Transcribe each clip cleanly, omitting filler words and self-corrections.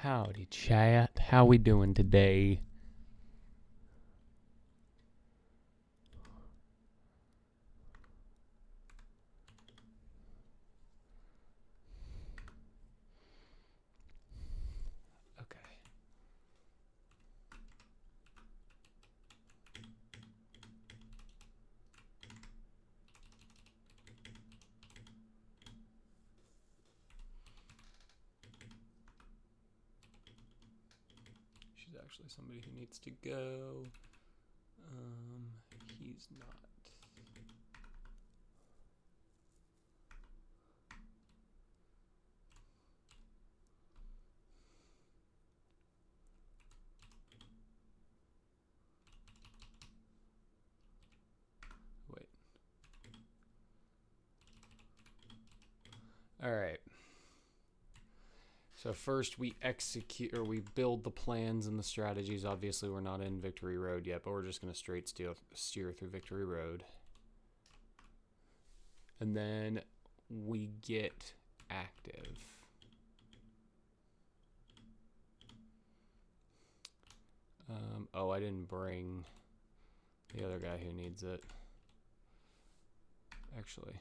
Howdy, chat. How we doing today? Okay. She's actually somebody who needs to go. He's not. Wait. All right. So first we build the plans and the strategies. Obviously we're not in Victory Road yet, but we're just going to straight steer through Victory Road. And then we get active. Oh, I didn't bring the other guy who needs it. Actually.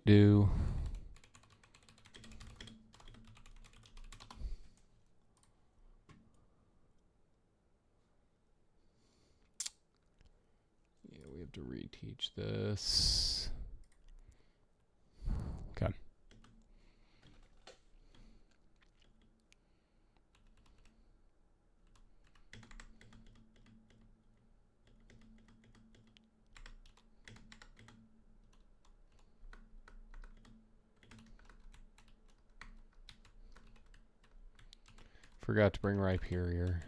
Do. Yeah, we have to reteach this. Okay. Forgot to bring Rhyperior.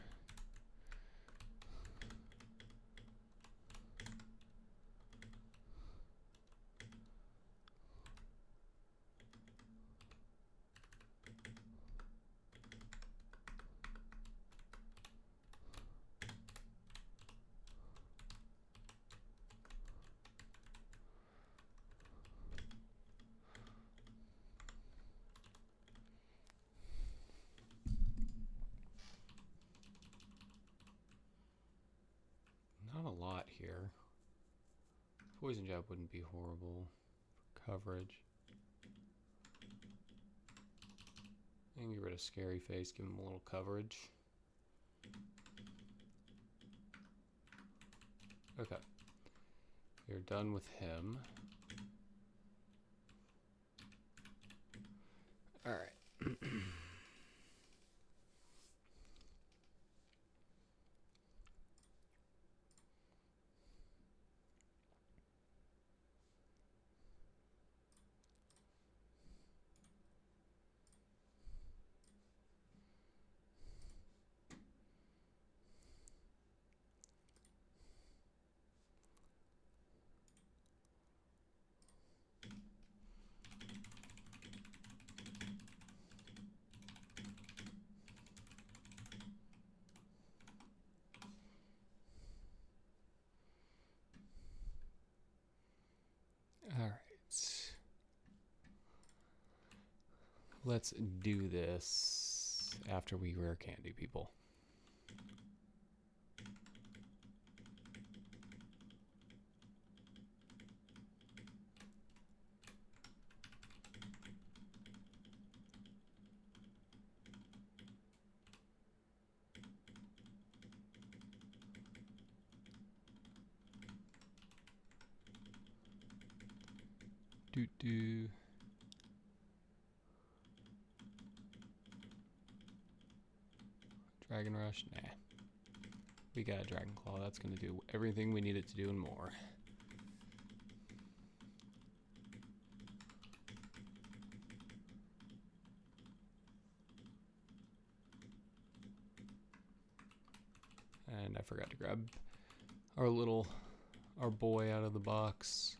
Not a lot here. Poison Jab wouldn't be horrible for coverage. And get rid of Scary Face, give him a little coverage. Okay. You're done with him. Alright. Alright. Let's do this after we rare candy people. Dragon Rush? Nah. We got a Dragon Claw. That's going to do everything we need it to do and more. And I forgot to grab our boy out of the box.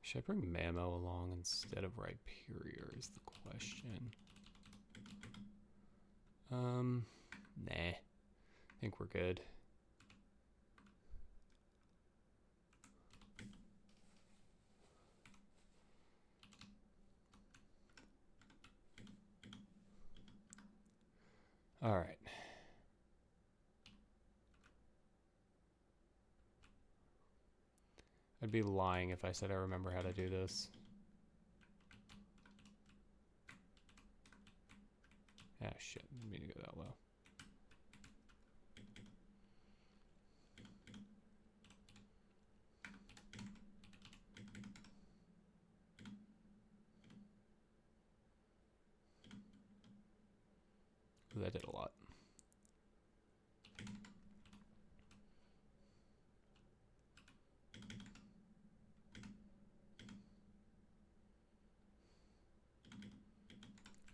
Should I bring Mamo along instead of Rhyperior is the question. Nah. I think we're good. All right. I'd be lying if I said I remember how to do this. Ah, shit. I didn't mean to go that low. Ooh, that did a lot.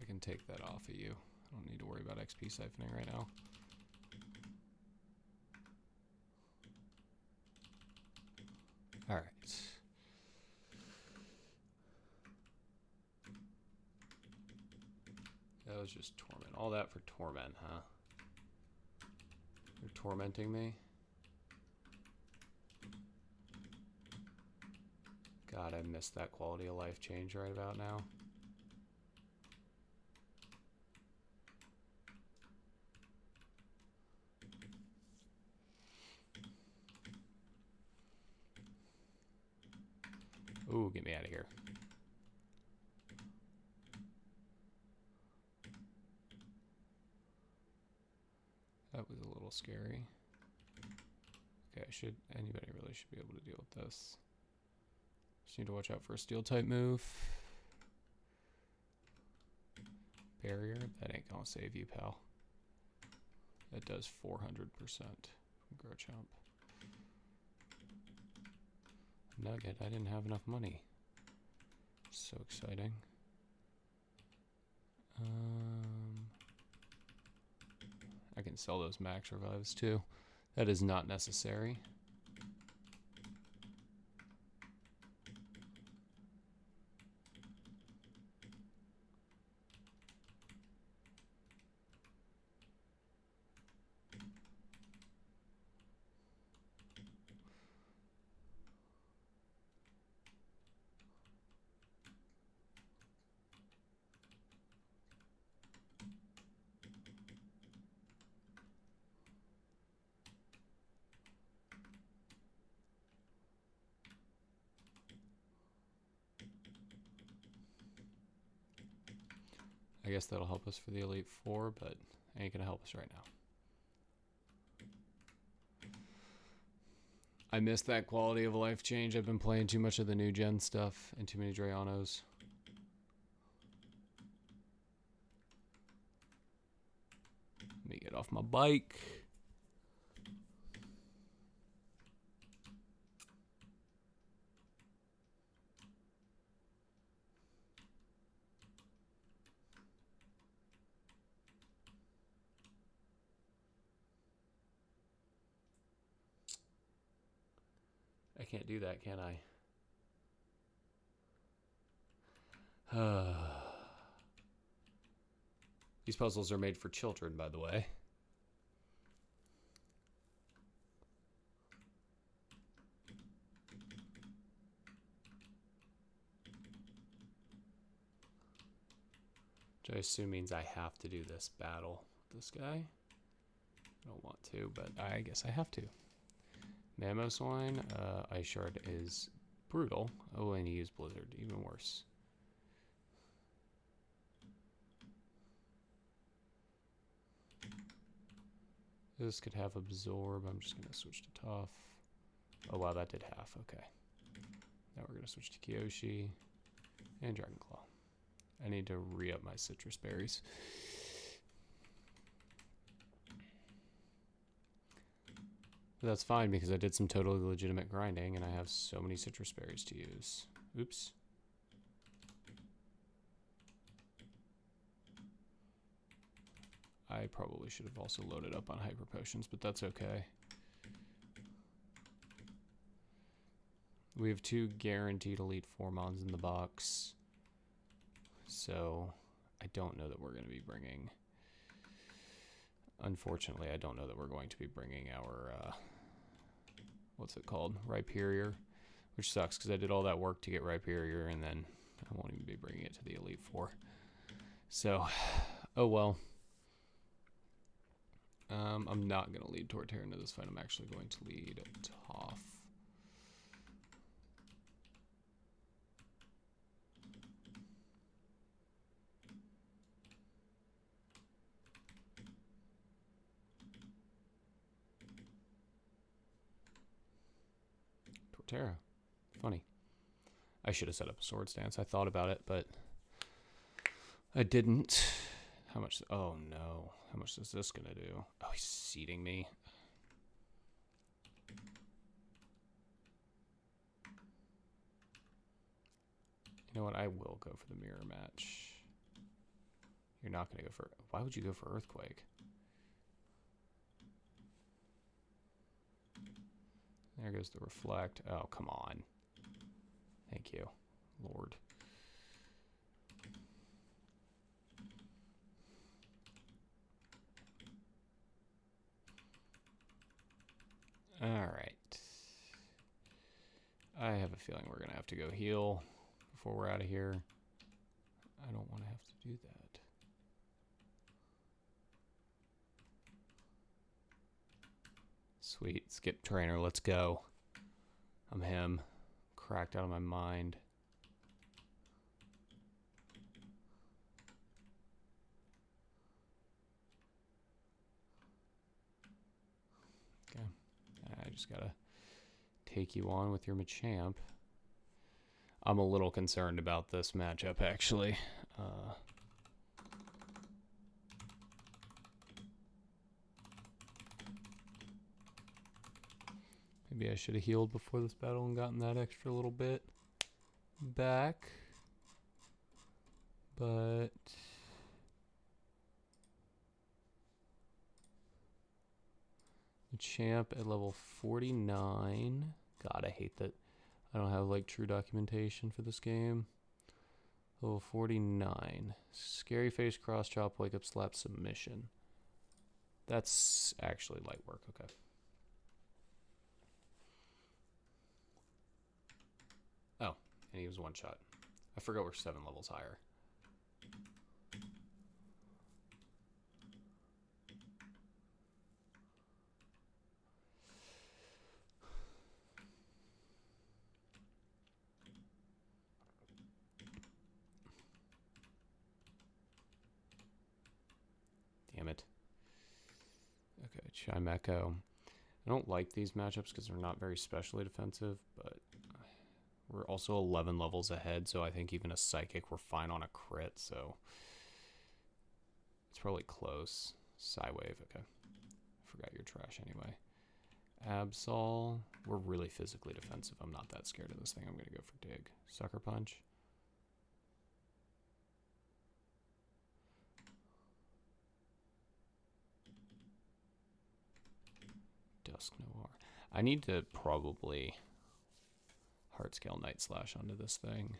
I can take that off of you. I don't need to worry about XP siphoning right now. All right. That was just torment. All that for torment, huh? You're tormenting me? God, I missed that quality of life change right about now. Ooh, get me out of here. That was a little scary. Okay, anybody really should be able to deal with this. Just need to watch out for a steel type move. Barrier, that ain't gonna save you, pal. That does 400% from Growchomp. Nugget, I didn't have enough money. So exciting. I can sell those max revives too. That is not necessary. I guess that'll help us for the Elite Four, but ain't gonna help us right now. I missed that quality of life change. I've been playing too much of the new gen stuff and too many Draianos. Let me get off my bike. I can't do that, can I? These puzzles are made for children, by the way. Which I assume means I have to do this battle with this guy. I don't want to, but I guess I have to. Mamoswine, Ice Shard is brutal. Oh, and he used Blizzard, even worse. This could have Absorb. I'm just going to switch to Tough. Oh, wow, that did half. Okay. Now we're going to switch to Kyoshi and Dragon Claw. I need to re-up my citrus berries. But that's fine because I did some totally legitimate grinding and I have so many citrus berries to use. Oops. I probably should have also loaded up on hyper potions, but that's okay. We have 2 guaranteed elite Formons in the box. So I don't know that we're going to be bringing... Unfortunately, I don't know that we're going to be bringing our... what's it called? Rhyperior. Which sucks, because I did all that work to get Rhyperior, and then I won't even be bringing it to the Elite Four. So, oh well. I'm not going to lead Torterra into this fight. I'm actually going to lead Toph. Torterra. Funny. I should have set up a sword stance. I thought about it, but I didn't. How much? Oh no. How much is this going to do? Oh, he's seeding me. You know what? I will go for the mirror match. You're not going to go for... Why would you go for Earthquake? There goes the Reflect. Oh, come on. Thank you, Lord. All right. I have a feeling we're going to have to go heal before we're out of here. I don't want to have to do that. Sweet. Skip trainer. Let's go. I'm him. Cracked out of my mind. Okay. I just gotta take you on with your Machamp. I'm a little concerned about this matchup, actually. Maybe I should have healed before this battle and gotten that extra little bit back. But... Machamp at level 49. God, I hate that I don't have like true documentation for this game. Level 49. Scary face, cross chop, wake up, slap, submission. That's actually light work. Okay. Oh, and he was one shot. I forgot we're 7 levels higher. Damn it. Okay, Chimecho. I don't like these matchups because they're not very specially defensive, but we're also 11 levels ahead, so I think even a Psychic, we're fine on a crit, so it's probably close. Psywave, okay. Forgot you're trash anyway. Absol, we're really physically defensive. I'm not that scared of this thing. I'm going to go for Dig. Sucker Punch. Dusk Noir. I need to probably Heartscale Night Slash onto this thing.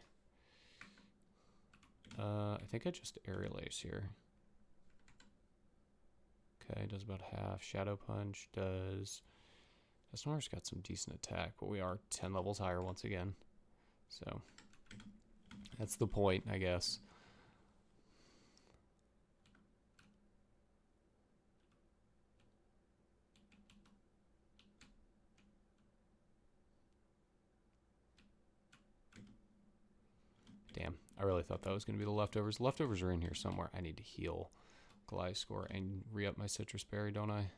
I think I just Aerial Ace here. Okay, does about half. Shadow Punch does... Dusk Noir's got some decent attack, but we are 10 levels higher once again. So, that's the point, I guess. Damn, I really thought that was going to be the leftovers. Leftovers are in here somewhere. I need to heal Gliscor and re-up my Citrus Berry, don't I?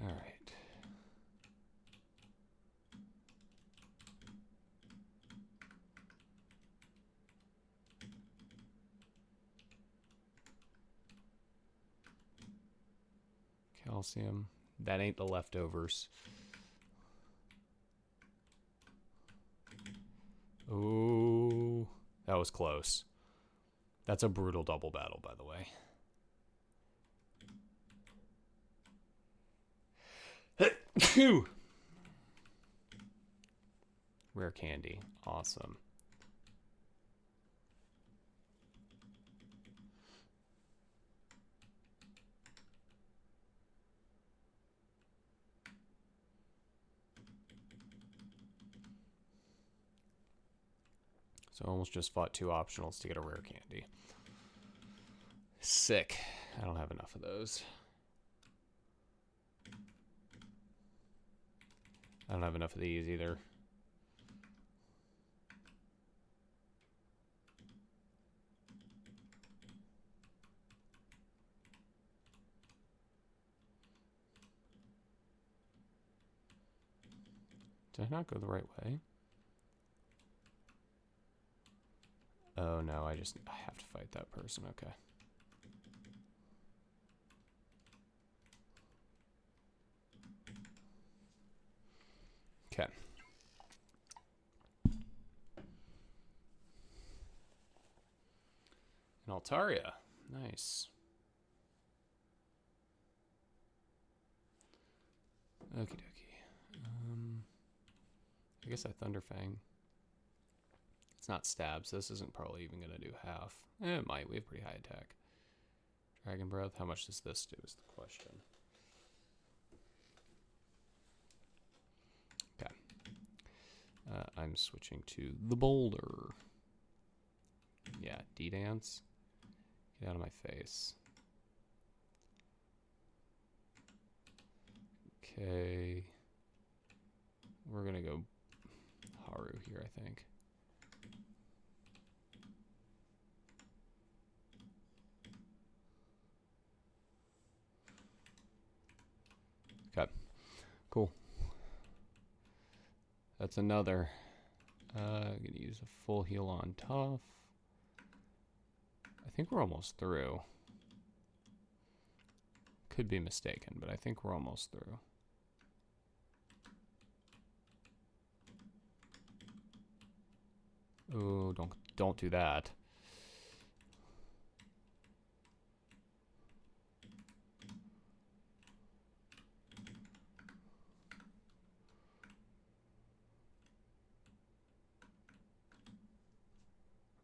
Alright. Calcium. That ain't the leftovers. Oh, that was close. That's a brutal double battle, by the way. Phew. Rare candy. Awesome. So I almost just fought 2 optionals to get a rare candy. Sick. I don't have enough of those. I don't have enough of these either. Did I not go the right way? Oh no, I have to fight that person. Okay. Okay. An Altaria. Nice. Okie dokie. I guess I Thunderfang. It's not stab, so this isn't probably even going to do half. It might. We have pretty high attack. Dragon Breath. How much does this do is the question. Okay. I'm switching to the Boulder. Yeah, D-Dance. Get out of my face. Okay. We're going to go Haru here, I think. Okay. Cool. That's another. I'm going to use a full heal on Tough. I think we're almost through. Could be mistaken, but I think we're almost through. Oh, don't do that.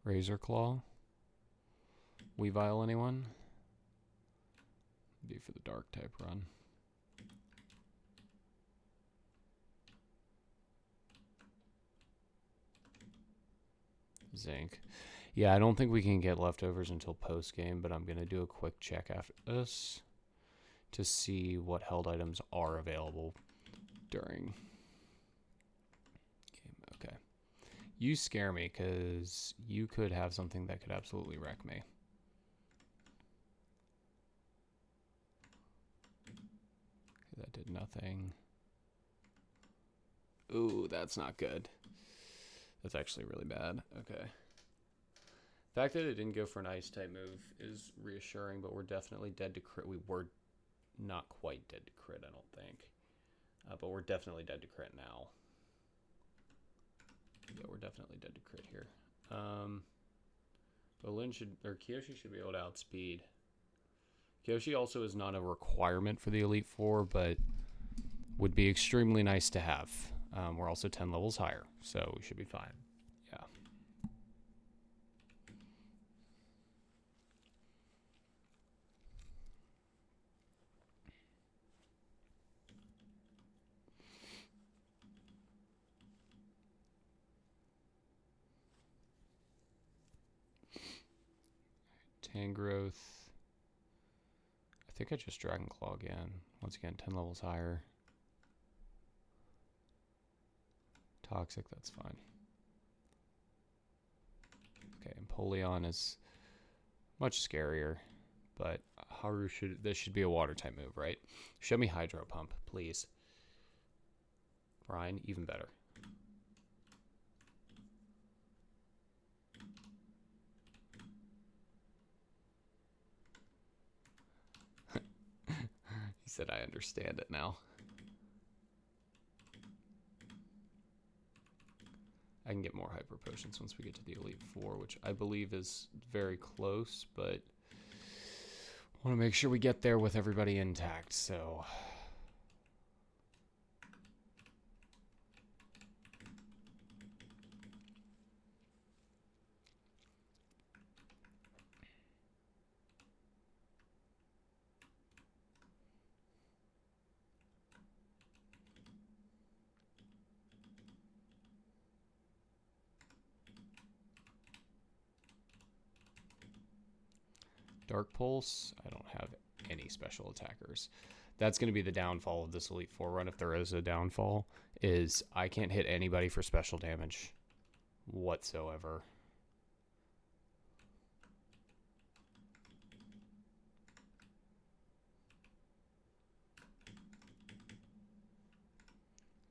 Razor Claw. Weavile anyone? Be for the dark type run. Zinc. Yeah, I don't think we can get leftovers until post game, but I'm gonna do a quick check after this to see what held items are available during game. Okay. You scare me because you could have something that could absolutely wreck me. That did nothing. Ooh, that's not good. That's actually really bad. Okay. The fact that it didn't go for an ice type move is reassuring, but we're definitely dead to crit. We were not quite dead to crit, I don't think. But we're definitely dead to crit now. Yeah, we're definitely dead to crit here. But Lin should, or Kiyoshi should be able to outspeed. Kiyoshi also is not a requirement for the Elite Four, but would be extremely nice to have. We're also 10 levels higher, so we should be fine. Yeah. Tangrowth. I think I just Dragon Claw again. Once again, 10 levels higher. Toxic, that's fine. Okay, Empoleon is much scarier, but Haru this should be a water type move, right? Show me Hydro Pump, please. Brine, even better. He said, I understand it now. I can get more hyper potions once we get to the Elite Four, which I believe is very close, but want to make sure we get there with everybody intact, so... Dark Pulse, I don't have any special attackers. That's going to be the downfall of this Elite Four run, if there is a downfall, is I can't hit anybody for special damage whatsoever.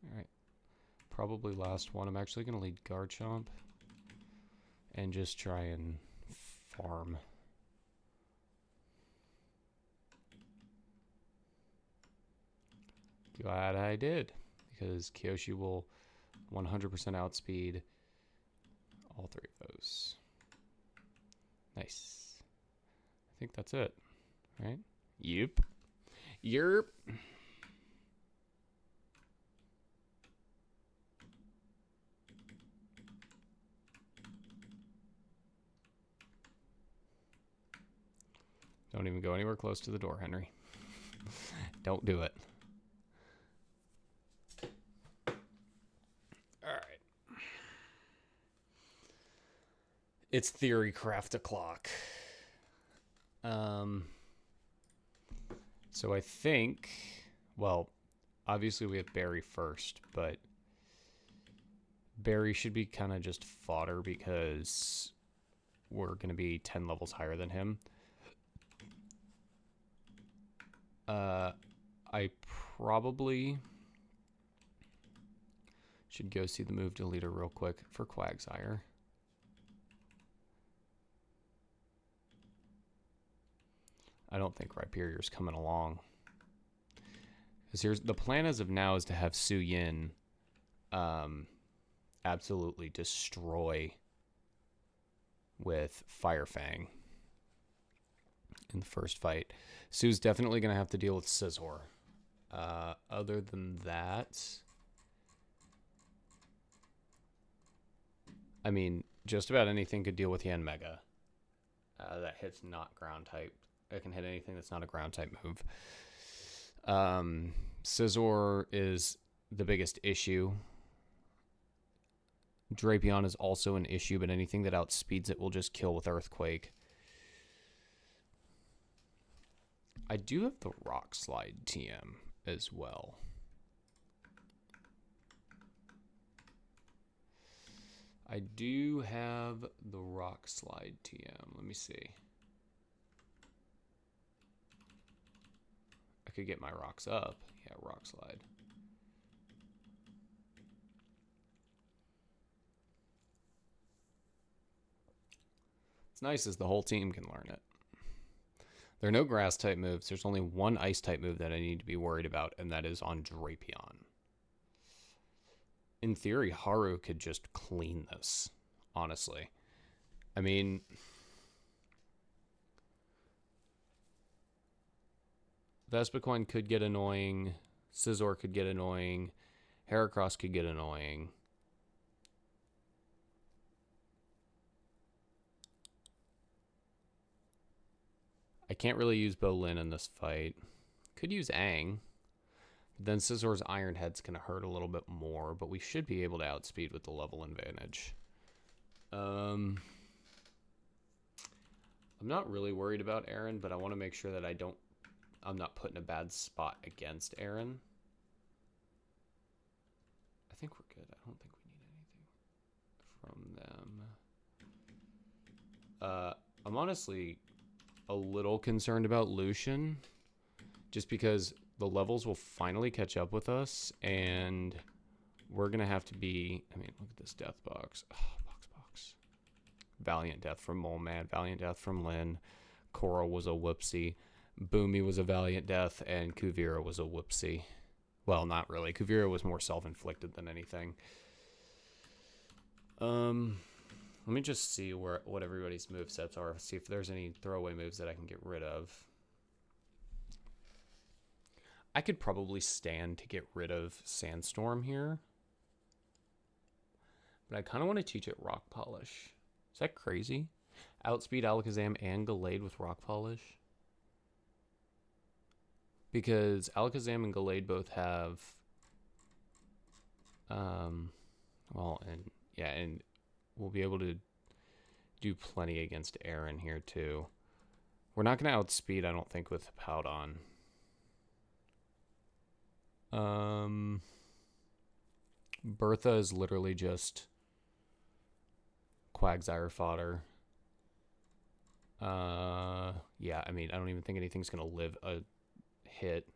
Alright, probably last one. I'm actually going to lead Garchomp and just try and farm. Glad I did, because Kyoshi will 100% outspeed all three of those. Nice. I think that's it, right? Yep. Yerp. Don't even go anywhere close to the door, Henry. Don't do it. It's theory craft o'clock. So I think, well, obviously we have Barry first, but Barry should be kind of just fodder because we're going to be 10 levels higher than him. I probably should go see the move deleter real quick for Quagsire. I don't think Rhyperior's coming along. Because here's the plan as of now is to have Su Yin absolutely destroy with Fire Fang in the first fight. Su's definitely going to have to deal with Scizor. Other than that, I mean, just about anything could deal with Yanmega. That hits not ground type. It can hit anything that's not a ground type move. Scizor is the biggest issue. Drapion is also an issue, but anything that outspeeds it will just kill with Earthquake. I do have the Rock Slide TM as well. I do have the Rock Slide TM. Let me see. I could get my rocks up. Yeah, Rock Slide. It's nice as the whole team can learn it. There are no grass type moves. There's only one ice type move that I need to be worried about, and that is on Drapion. In theory, Haru could just clean this, honestly. I mean, Vespiquen could get annoying. Scizor could get annoying. Heracross could get annoying. I can't really use Bolin in this fight. Could use Aang. Then Scizor's Iron Head's going to hurt a little bit more, but we should be able to outspeed with the level advantage. I'm not really worried about Aaron, but I want to make sure that I'm not put in a bad spot against Aaron. I think we're good. I don't think we need anything from them. I'm honestly a little concerned about Lucian, just because the levels will finally catch up with us, and we're going to have to be... I mean, look at this death box. Oh, box. Valiant Death from Mole Man. Valiant Death from Lynn. Korra was a whoopsie. Boomy was a Valiant Death, and Kuvira was a whoopsie. Well, not really. Kuvira was more self-inflicted than anything. Let me just see what everybody's movesets are. See if there's any throwaway moves that I can get rid of. I could probably stand to get rid of Sandstorm here. But I kind of want to teach it Rock Polish. Is that crazy? Outspeed Alakazam and Gallade with Rock Polish? Because Alakazam and Gallade both have... and we'll be able to do plenty against Aaron here, too. We're not going to outspeed, I don't think, with Powdon. Bertha is literally just Quagsire fodder. Yeah, I mean, I don't even think anything's going to live a hit.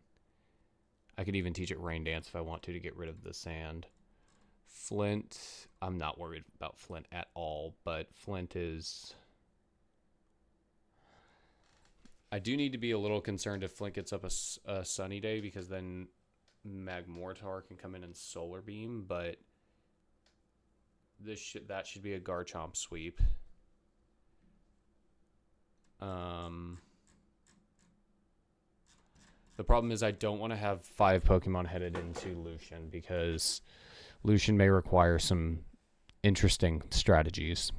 I could even teach it Rain Dance if I want to get rid of the sand. Flint, I'm not worried about Flint at all, but Flint is... I do need to be a little concerned if Flint gets up a sunny day, because then Magmortar can come in and Solar Beam, but that should be a Garchomp sweep. The problem is I don't want to have 5 Pokemon headed into Lucian, because Lucian may require some interesting strategies.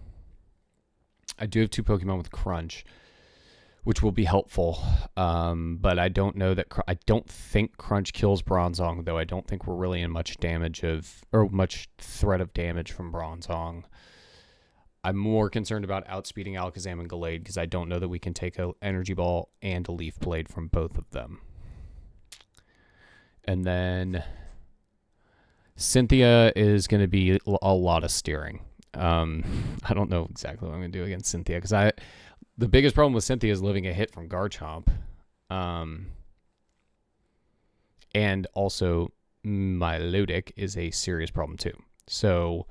I do have 2 Pokemon with Crunch, which will be helpful, but I don't know that... I don't think Crunch kills Bronzong, though I don't think we're really in much much threat of damage from Bronzong. I'm more concerned about outspeeding Alakazam and Gallade, because I don't know that we can take an Energy Ball and a Leaf Blade from both of them. And then Cynthia is going to be a lot of steering. I don't know exactly what I'm going to do against Cynthia, because the biggest problem with Cynthia is living a hit from Garchomp. And also, Milotic is a serious problem too. So,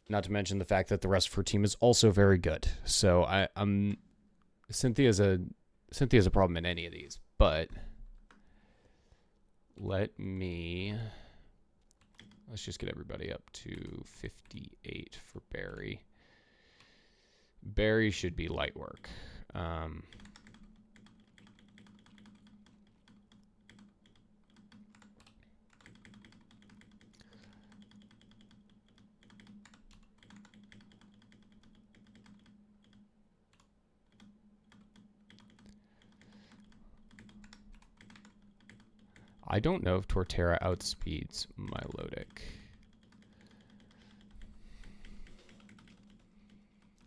not to mention the fact that the rest of her team is also very good. So, Cynthia's a problem in any of these. But let's just get everybody up to 58 for Barry. Barry should be light work. I don't know if Torterra outspeeds Milotic.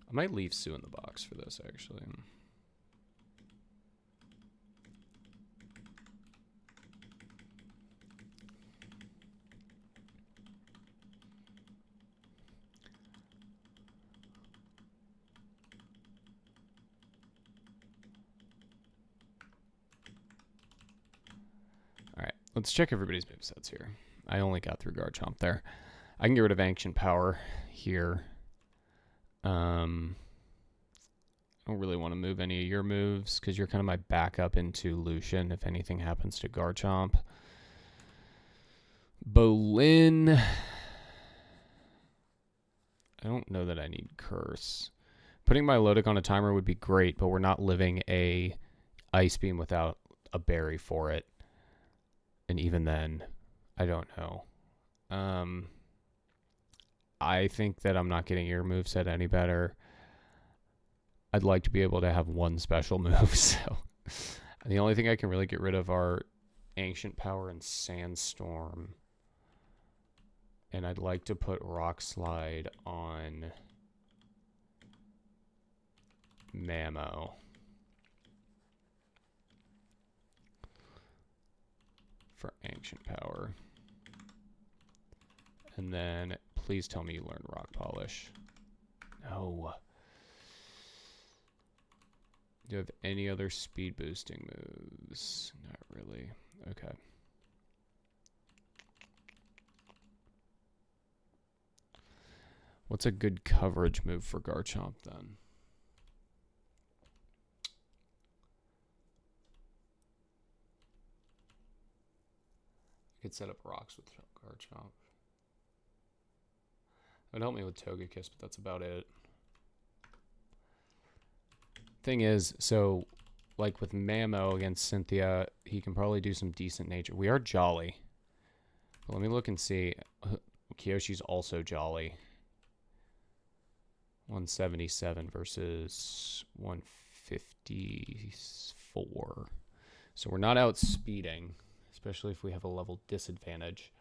I might leave Sue in the box for this, actually. All right, let's check everybody's movesets here. I only got through Garchomp there. I can get rid of Ancient Power here. I don't really want to move any of your moves, because you're kind of my backup into Lucian if anything happens to Garchomp. Bolin. I don't know that I need Curse. Putting my Milotic on a timer would be great, but we're not living a Ice Beam without a berry for it. And even then, I don't know. I think that I'm not getting your moveset any better. I'd like to be able to have one special move, so the only thing I can really get rid of are Ancient Power and Sandstorm. And I'd like to put Rock Slide on Mamo. For Ancient Power. And then please tell me you learned Rock Polish. No. Do you have any other speed boosting moves? Not really. Okay. What's a good coverage move for Garchomp then? I could set up rocks with Garchomp. would help me with Togekiss, but that's about it. Thing is, so like with Mamo against Cynthia, he can probably do some decent nature. We are Jolly. But let me look and see. Kyoshi's also Jolly. 177 versus 154. So we're not outspeeding, especially if we have a level disadvantage.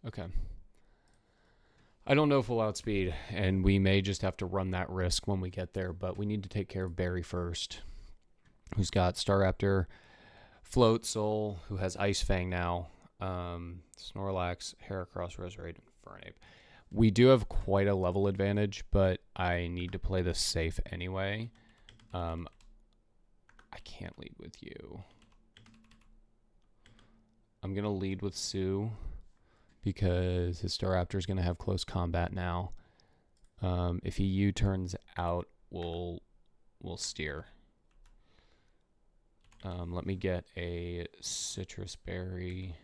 Okay. I don't know if we'll outspeed, and we may just have to run that risk when we get there, but we need to take care of Barry first, who's got Staraptor, Float Soul, who has Ice Fang now, Snorlax, Heracross, Roserade, and Fernape. We do have quite a level advantage, but I need to play this safe anyway. I can't lead with you. I'm going to lead with Sue because his Staraptor is going to have close combat now. If he U-turns out, we'll steer. Let me get a Citrus Berry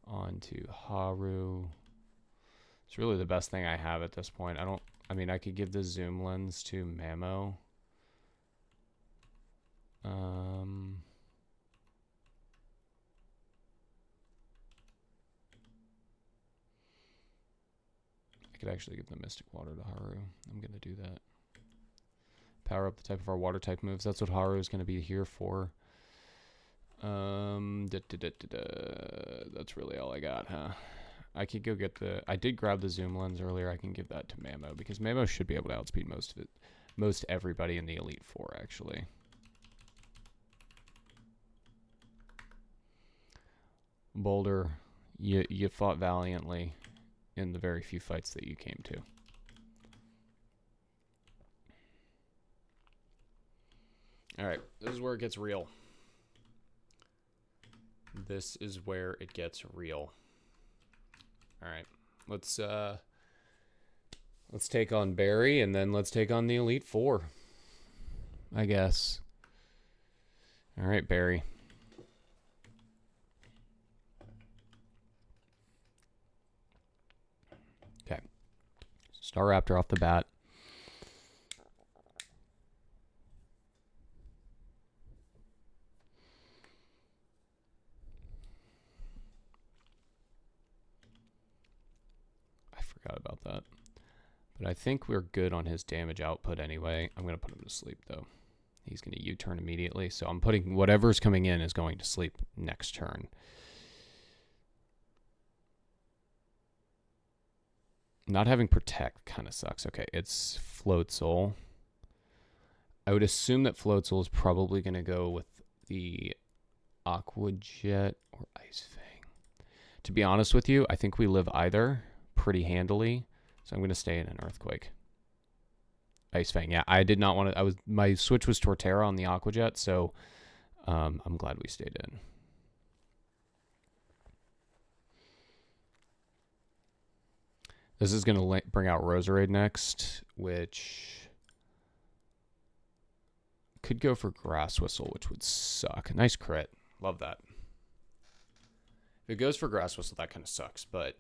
onto Haru. It's really the best thing I have at this point. I mean, I could give the zoom lens to Mamo. I could actually give the Mystic Water to Haru. I'm going to do that. Power up the type of our water type moves. That's what Haru is going to be here for. That's really all I got, huh? I could go get the... I did grab the zoom lens earlier. I can give that to Mamo because Mamo should be able to outspeed most everybody in the Elite Four, actually. Boulder, you fought valiantly in the very few fights that you came to. All right, this is where it gets real. This is where it gets real. All right, let's take on Barry, and then let's take on the Elite Four, I guess. All right, Barry. Okay. Staraptor off the bat. I forgot about that. But I think we're good on his damage output anyway. I'm going to put him to sleep, though. He's going to U-turn immediately. So I'm putting whatever's coming in is going to sleep next turn. Not having Protect kind of sucks. Okay, it's Float Soul. I would assume that Float Soul is probably going to go with the Aqua Jet or Ice Fang. To be honest with you, I think we live either pretty handily. So I'm going to stay in an Earthquake. Ice Fang, yeah. I did not want to... my switch was Torterra on the Aqua Jet, so I'm glad we stayed in. This is going to bring out Roserade next, which could go for Grass Whistle, which would suck. Nice crit. Love that. If it goes for Grass Whistle, that kind of sucks, but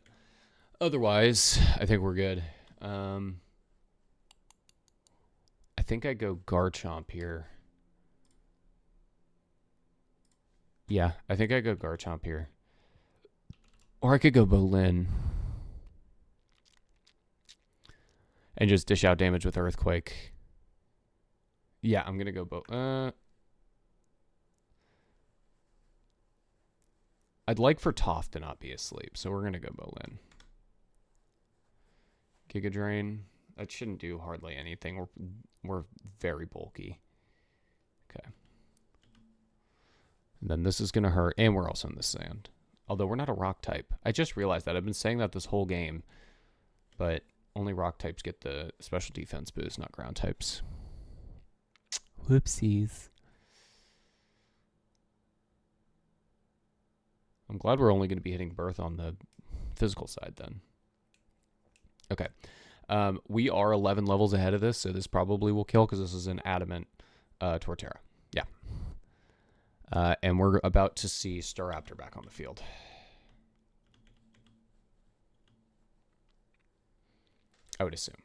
otherwise, I think we're good. I think I go Garchomp here. Yeah, I think I go Garchomp here. Or I could go Bolin. And just dish out damage with Earthquake. Yeah, I'm going to go... I'd like for Toph to not be asleep, so we're going to go Bolin. Giga Drain. That shouldn't do hardly anything. We're very bulky. Okay. And then this is going to hurt. And we're also in the sand. Although we're not a rock type. I just realized that. I've been saying that this whole game. But only rock types get the special defense boost, not ground types. Whoopsies. I'm glad we're only going to be hitting Birth on the physical side then. Okay. We are 11 levels ahead of this, so this probably will kill because this is an adamant Torterra. Yeah. And we're about to see Staraptor back on the field. I would assume.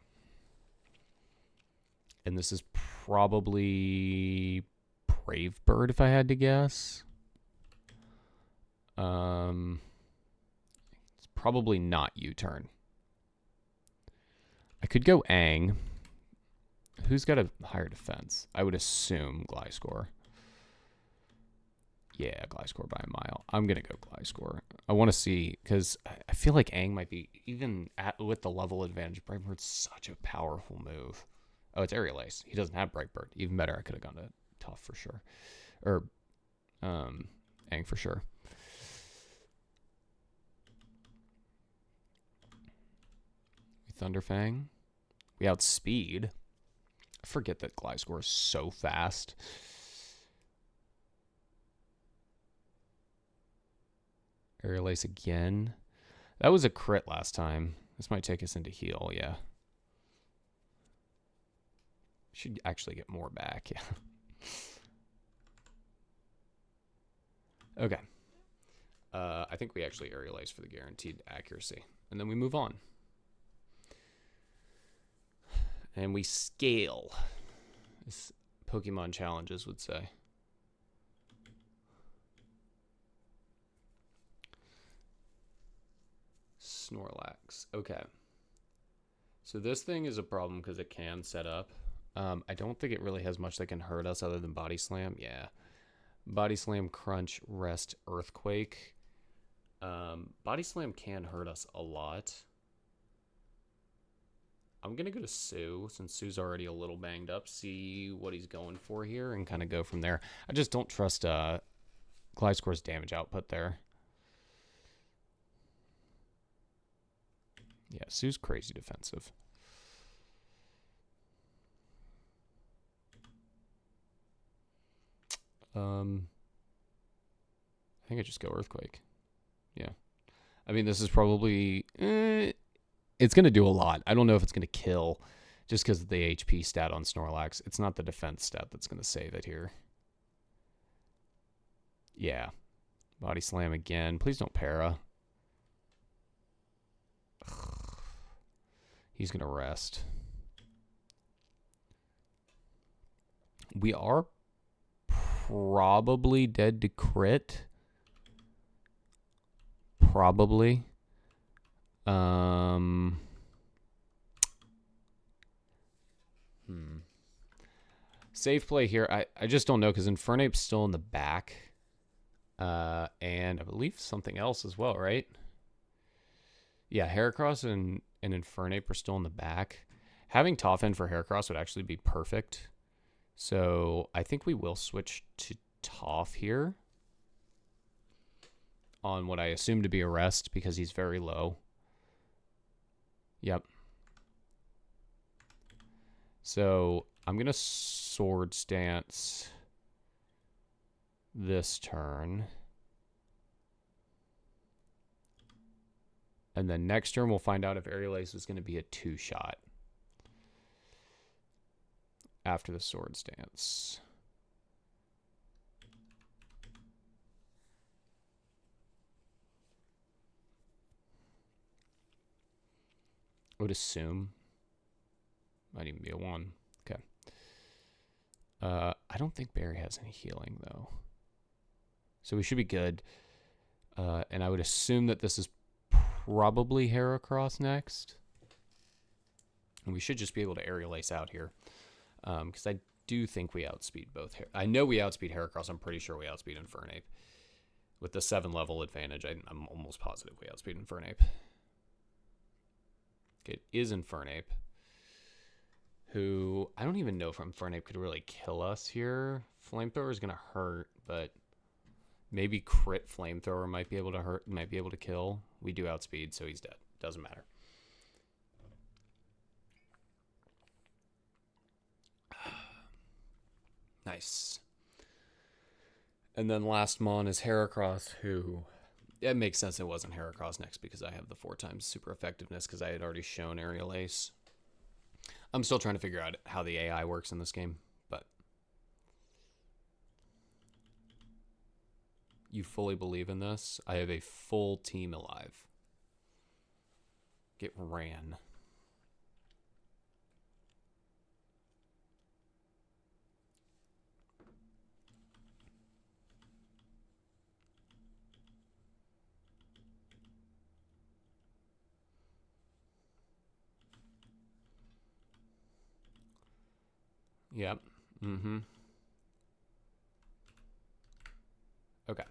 And this is probably Brave Bird, if I had to guess. It's probably not U-turn. I could go Aang. Who's got a higher defense? I would assume Gliscor. Yeah, Gliscor by a mile. I'm going to go Gliscor. I want to see, because I feel like Aang might be, even with the level advantage, Brightbird's such a powerful move. Oh, it's Aerial Ace. He doesn't have Brightbird. Even better, I could have gone to Tough for sure. Or Aang for sure. Thunderfang. We outspeed. I forget that Gliscor is so fast. Aerial Ace again. That was a crit last time. This might take us into heal, yeah. Should actually get more back, yeah. Okay. I think we actually Aerial Ace for the guaranteed accuracy. And then we move on. And we scale, as Pokemon challenges would say. Snorlax. Okay. So this thing is a problem because it can set up. I don't think it really has much that can hurt us other than Body Slam. Yeah. Body Slam, Crunch, Rest, Earthquake. Body Slam can hurt us a lot. I'm going to go to Sue, since Sue's already a little banged up, see what he's going for here, and kind of go from there. I just don't trust Gliscor's damage output there. Yeah, Sue's crazy defensive. I think I just go Earthquake. Yeah. I mean, this is probably... it's going to do a lot. I don't know if it's going to kill just because of the HP stat on Snorlax. It's not the defense stat that's going to save it here. Yeah. Body Slam again. Please don't para. He's going to rest. We are probably dead to crit. Probably. Safe play here. I just don't know because Infernape's still in the back. And I believe something else as well, right? Yeah, Heracross and Infernape are still in the back. Having Toughen for Heracross would actually be perfect. So I think we will switch to Toph here. On what I assume to be a rest because he's very low. Yep. So I'm going to Sword Stance this turn. And then next turn we'll find out if Aerial Ace is going to be a 2-shot. After the Sword Stance. I would assume. Might even be a 1. Okay. I don't think Barry has any healing, though. So we should be good. And I would assume that this is probably Heracross next. And we should just be able to Aerial Ace out here. Because I do think we outspeed both. I know we outspeed Heracross. I'm pretty sure we outspeed Infernape. With the 7-level advantage, I'm almost positive we outspeed Infernape. Okay, it is Infernape. who I don't even know if Infernape could really kill us here. Flamethrower is gonna hurt, but maybe crit Flamethrower might be able to hurt, might be able to kill. We do outspeed, so he's dead. Doesn't matter. Nice. And then last Mon is Heracross, who it makes sense it wasn't Heracross next because I have the 4 times super effectiveness because I had already shown Aerial Ace. I'm still trying to figure out how the AI works in this game, but you fully believe in this? I have a full team alive. Get ran. Yep. Mm-hmm. Okay.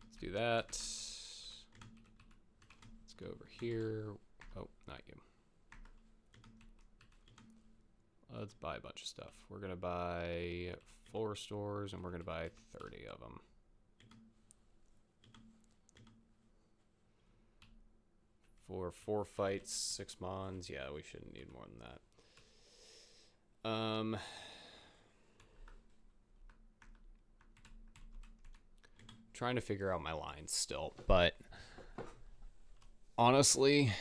Let's do that. Let's go over here. Oh, not you. Let's buy a bunch of stuff. We're going to buy 4 restores, and we're going to buy 30 of them. For 4 fights, 6 mons. Yeah, we shouldn't need more than that. Trying to figure out my lines still, but honestly,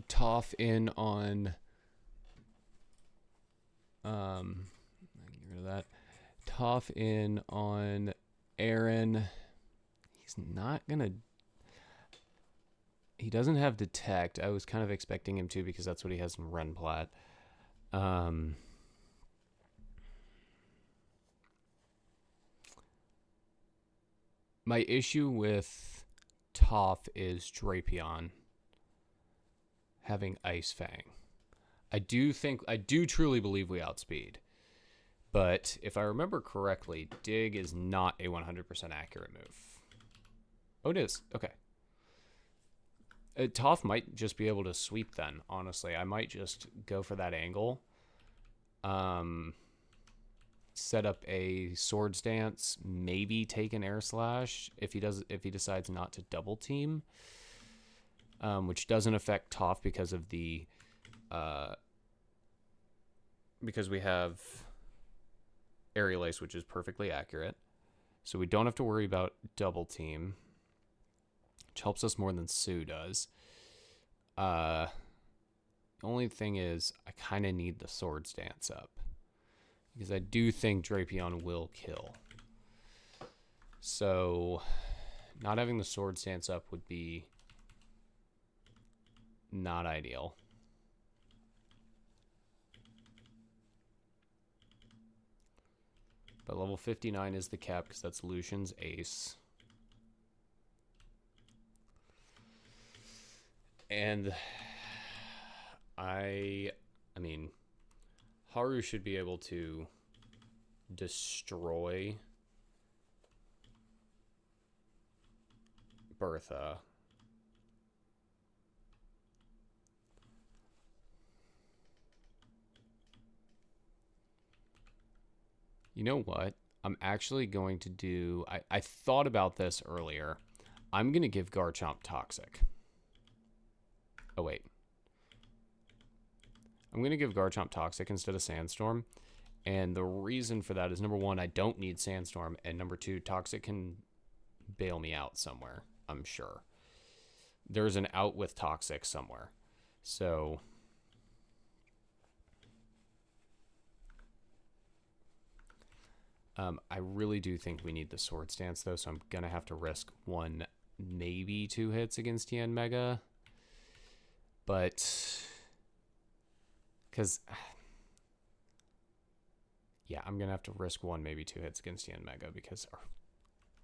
Toph in on I can get rid of that. Toph in on Aaron. He's not gonna. He doesn't have detect. I was kind of expecting him to because that's what he has in Renplat. My issue with Toph is Drapion having Ice Fang. I do truly believe we outspeed. But if I remember correctly, Dig is not a 100% accurate move. Oh, it is. Okay. Toph might just be able to sweep then, honestly. I might just go for that angle. Set up a Swords Dance, maybe take an Air Slash if he decides not to double team. Which doesn't affect Toph because of the because we have Aerial Ace, which is perfectly accurate. So we don't have to worry about double team, which helps us more than Sue does. The only thing is I kind of need the Swords Dance up because I do think Drapion will kill. So not having the Swords Dance up would be not ideal. But level 59 is the cap because that's Lucian's ace. And I mean, Haru should be able to destroy Bertha. You know what? I'm actually going to do... I thought about this earlier. I'm going to give Garchomp Toxic. Oh, wait. I'm going to give Garchomp Toxic instead of Sandstorm. And the reason for that is, number 1, I don't need Sandstorm. And number 2, Toxic can bail me out somewhere, I'm sure. There's an out with Toxic somewhere. So... I really do think we need the Swords Dance, though, so I'm going to have to risk 1, maybe 2 hits against Tien Mega. But... because... yeah, I'm going to have to risk 1, maybe 2 hits against Tien Mega, because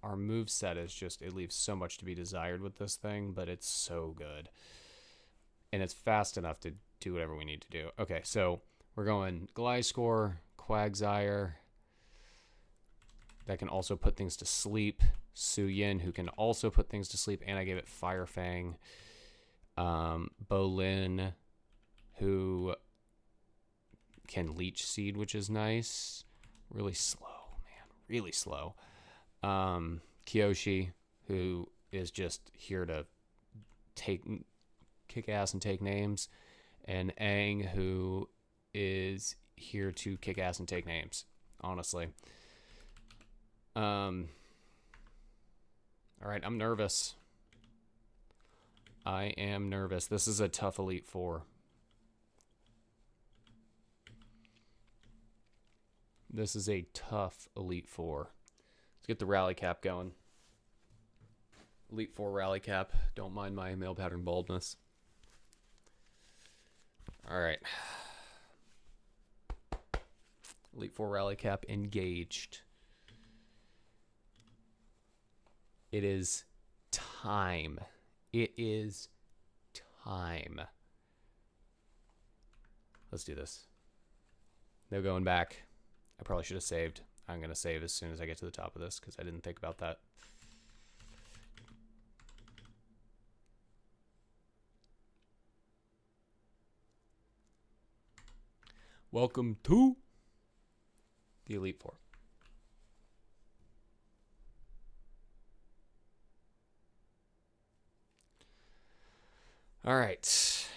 our move set is just... it leaves so much to be desired with this thing, but it's so good. And it's fast enough to do whatever we need to do. Okay, so we're going Gliscor, Quagsire... that can also put things to sleep. Su Yin, who can also put things to sleep, and I gave it Fire Fang. Bolin, who can leech seed, which is nice. Really slow, man. Really slow. Kyoshi, who is just here to kick ass and take names. And Aang, who is here to kick ass and take names, honestly. All right, I'm nervous. I am nervous. This is a tough Elite Four. This is a tough Elite Four. Let's get the rally cap going. Elite Four rally cap. Don't mind my male pattern baldness. All right. Elite Four rally cap engaged. It is time. It is time. Let's do this. No going back. I probably should have saved. I'm going to save as soon as I get to the top of this because I didn't think about that. Welcome to the Elite Four. All right.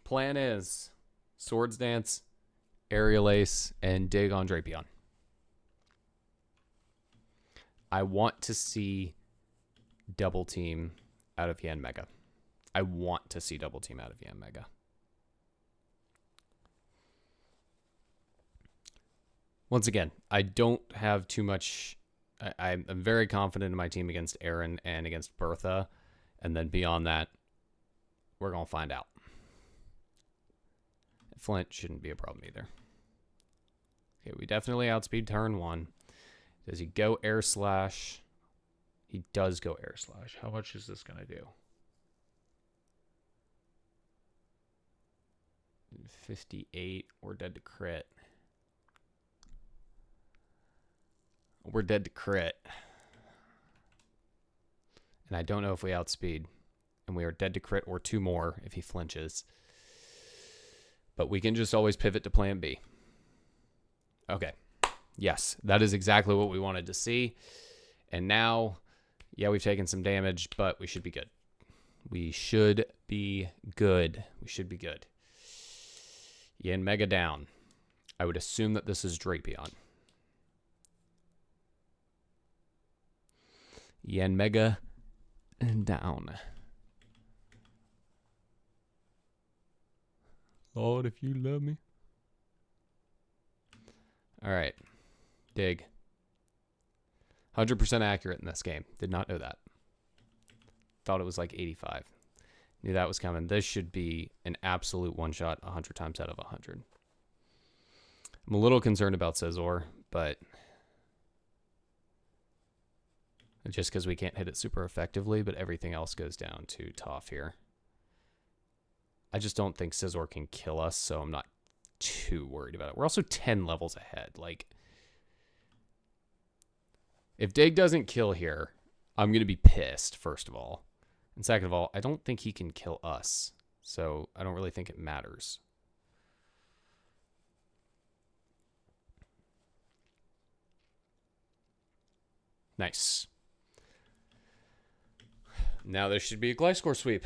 Plan is Swords Dance, Aerial Ace, and Dig on Drapion. I want to see double team out of Yanmega. I want to see double team out of Yanmega. Once again, I don't have too much. I'm very confident in my team against Aaron and against Bertha. And then beyond that, we're going to find out. Flint shouldn't be a problem either. Okay, we definitely outspeed turn 1. Does he go Air Slash? He does go Air Slash. How much is this going to do? 58. We're dead to crit. We're dead to crit. And I don't know if we outspeed. And we are dead to crit or 2 more if he flinches. But we can just always pivot to plan B. Okay. Yes, that is exactly what we wanted to see. And now, yeah, we've taken some damage, but we should be good. We should be good. We should be good. Yanmega down. I would assume that this is Drapion. Yanmega down. Lord, if you love me. All right. Dig. 100% accurate in this game. Did not know that. Thought it was like 85. Knew that was coming. This should be an absolute one-shot 100 times out of 100. I'm a little concerned about Scizor, but just because we can't hit it super effectively, but everything else goes down to Toph here. I just don't think Scizor can kill us, so I'm not too worried about it. We're also 10 levels ahead. Like, if Dig doesn't kill here, I'm going to be pissed, first of all. And second of all, I don't think he can kill us, so I don't really think it matters. Nice. Now there should be a Gliscor sweep.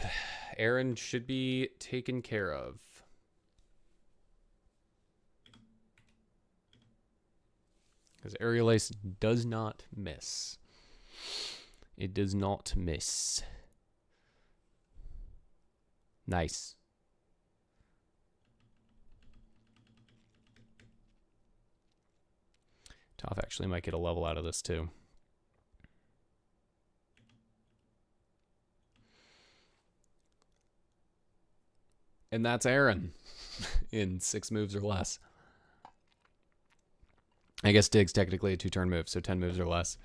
Aaron should be taken care of. Because Aerial Ace does not miss. It does not miss. Nice. Toph actually might get a level out of this too. And that's Aaron in 6 moves or less. I guess Dig's technically a 2-turn move, so 10 moves or less.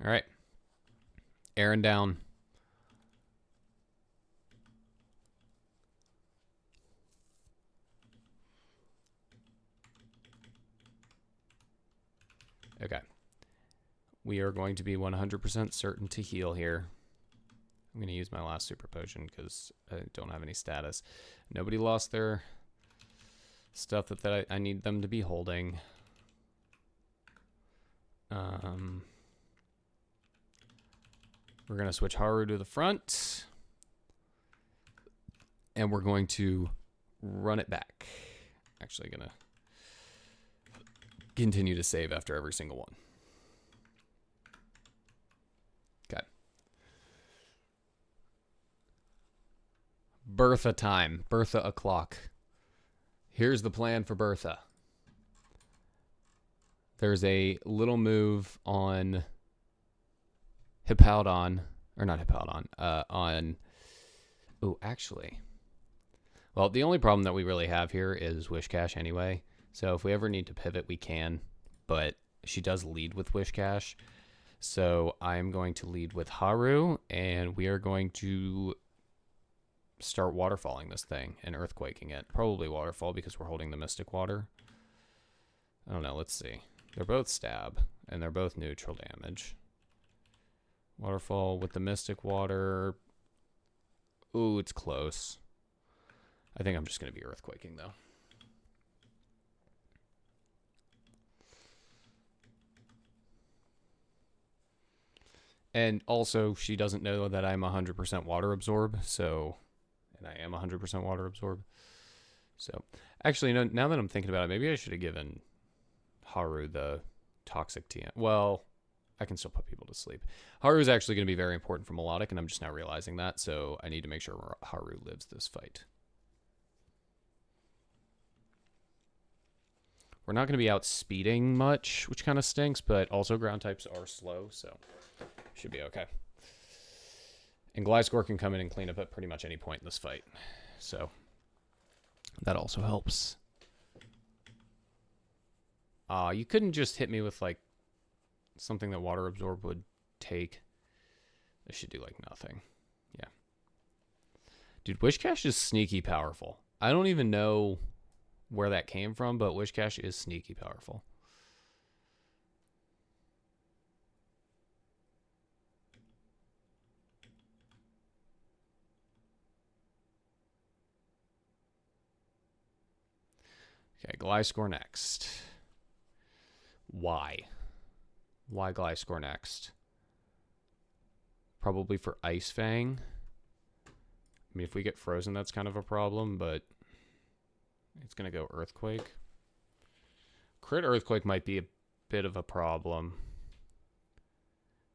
All right. Aaron down. Okay. we are going to be 100% certain to heal here. I'm going to use my last super potion because I don't have any status. Nobody lost their stuff that I need them to be holding. We're going to switch Haru to the front. And we're going to run it back. Actually going to continue to save after every single one. Okay. Bertha time. Bertha o'clock. Here's the plan for Bertha. There's a little move on Hippowdon. Or not Hippowdon. On... Oh, actually... Well, the only problem that we really have here is Wishcash anyway. So if we ever need to pivot, we can. But she does lead with Wishcash. So I'm going to lead with Haru. And we are going to start waterfalling this thing and earthquaking it. Probably waterfall because we're holding the Mystic Water. I don't know. Let's see. They're both stab. And they're both neutral damage. Waterfall with the Mystic Water. Ooh, it's close. I think I'm just going to be earthquaking, though. And also, she doesn't know that I'm 100% water absorb, so... And I am 100% water absorb. So, actually, no, now that I'm thinking about it, maybe I should have given Haru the toxic TM. Well, I can still put people to sleep. Haru is actually going to be very important for Melodic, and I'm just now realizing that, so I need to make sure Haru lives this fight. We're not going to be outspeeding much, which kind of stinks, but also ground types are slow, so should be okay. And Gliscor can come in and clean up at pretty much any point in this fight, so that also helps. You couldn't just hit me with, like, something that Water Absorb would take. This should do, like, nothing. Yeah. Dude, Wishcash is sneaky powerful. I don't even know where that came from, but Wishcash is sneaky powerful. Okay, Gliscor next. Why? Why Gliscor next? Probably for Ice Fang. I mean, if we get frozen, that's kind of a problem, but it's going to go Earthquake. Crit Earthquake might be a bit of a problem.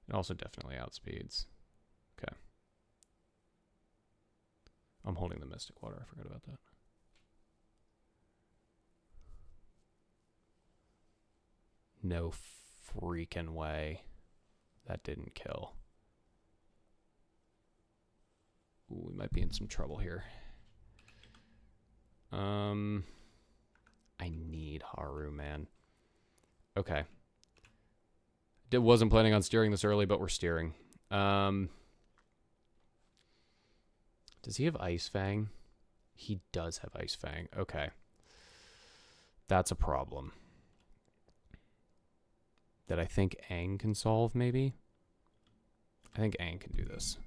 It also definitely outspeeds. Okay. I'm holding the Mystic Water. I forgot about that. No freaking way. That didn't kill. Ooh, we might be in some trouble here. I need Haru, man. Okay. Wasn't planning on steering this early, but we're steering. Does he have Ice Fang? He does have Ice Fang. Okay. That's a problem. That I think Aang can solve, maybe? I think Aang can do this.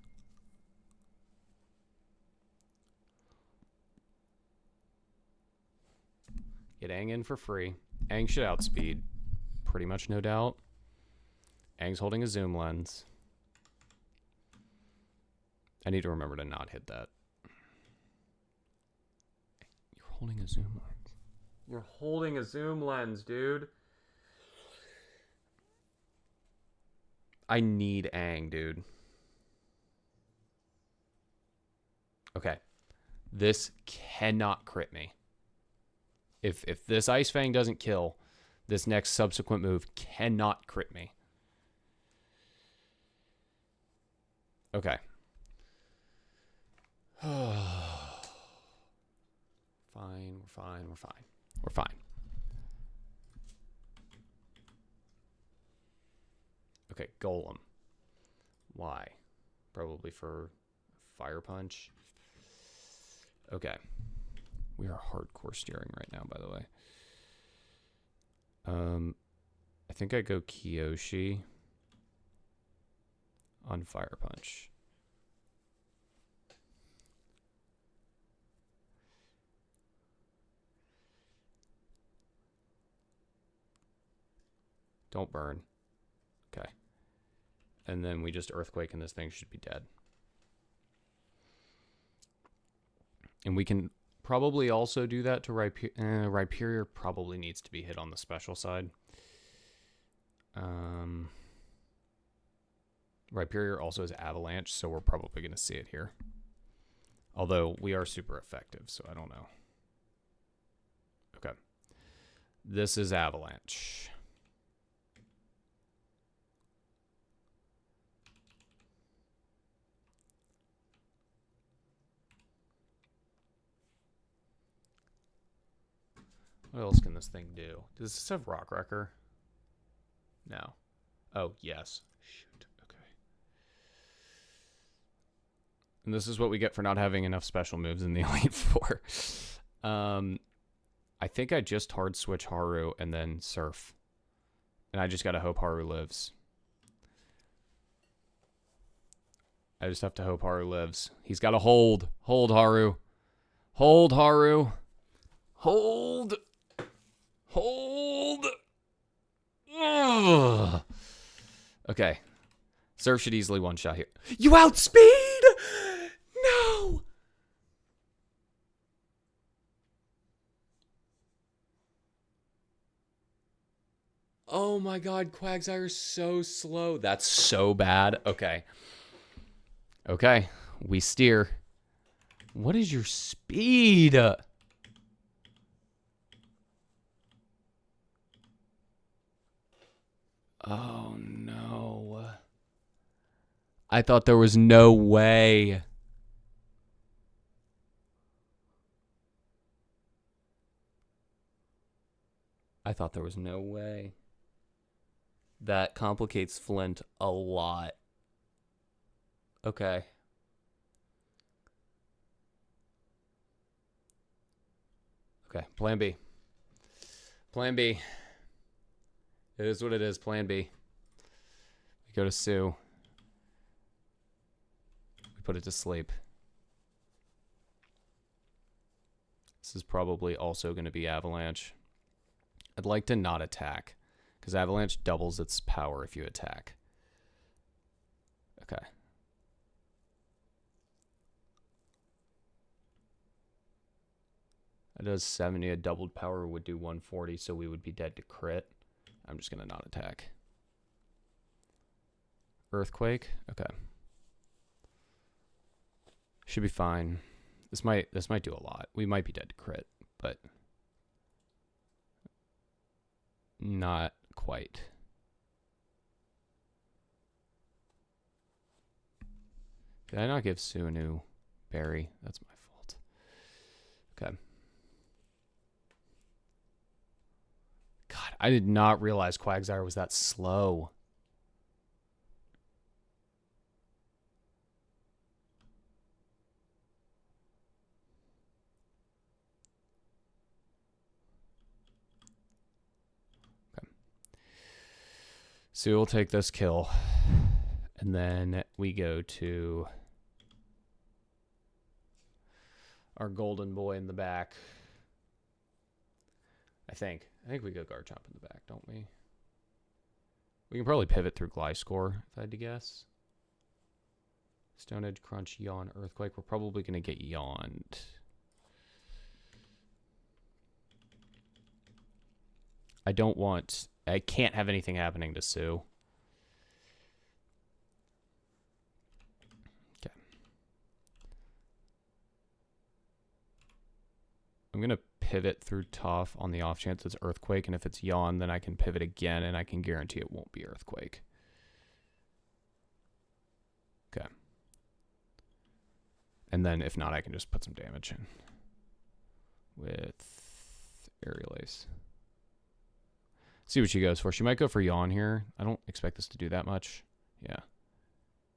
Get Aang in for free. Aang should outspeed. Pretty much, no doubt. Aang's holding a zoom lens. I need to remember to not hit that. You're holding a zoom lens. You're holding a zoom lens, dude. I need Aang, dude. Okay. This cannot crit me. If this Ice Fang doesn't kill, this next subsequent move cannot crit me. Okay. Fine, we're fine, we're fine. We're fine. Okay, Golem. Why? Probably for Fire Punch. Okay. We are hardcore steering right now, by the way. I think I go Kyoshi. on Fire Punch. Don't burn. Okay. And then we just Earthquake and this thing should be dead. And we can probably also do that to Rhyperior probably needs to be hit on the special side. Rhyperior also has Avalanche, so we're probably going to see it here. Although we are super effective, so I don't know. Okay. This is Avalanche. What else can this thing do? Does this have Rock Wrecker? No. Oh, yes. Shoot. Okay. And this is what we get for not having enough special moves in the Elite Four. I think I just hard switch Haru and then Surf. And I just gotta hope Haru lives. I just have to hope Haru lives. He's gotta hold. Hold, Haru. Hold, Haru. Hold. Hold. Ugh. Okay. Surf should easily one-shot here. You outspeed! No! Oh my god, Quagsire's so slow. That's so bad. Okay. Okay. We steer. What is your speed? Oh, no. I thought there was no way. I thought there was no way. That complicates Flint a lot. Okay. Okay, plan B. Plan B. It is what it is, plan B. We go to Sue. We put it to sleep. This is probably also going to be Avalanche. I'd like to not attack, because Avalanche doubles its power if you attack. Okay. It does 70. A doubled power would do 140, so we would be dead to crit. I'm just going to not attack. Earthquake. Okay. Should be fine. This might do a lot. We might be dead to crit, but not quite. Did I not give Sue a new berry? That's my fault. Okay. God, I did not realize Quagsire was that slow. Okay. So we'll take this kill. And then we go to our golden boy in the back. I think we go Garchomp in the back, don't we? We can probably pivot through Gliscor, if I had to guess. Stone Edge, Crunch, Yawn, Earthquake. We're probably going to get Yawned. I can't have anything happening to Sue. Okay. I'm going to pivot through Tough on the off chance it's Earthquake, and if it's Yawn, then I can pivot again, and I can guarantee it won't be Earthquake. Okay. And then if not, I can just put some damage in with Aerial Ace. See what she goes for. She might go for Yawn here. I don't expect this to do that much. Yeah.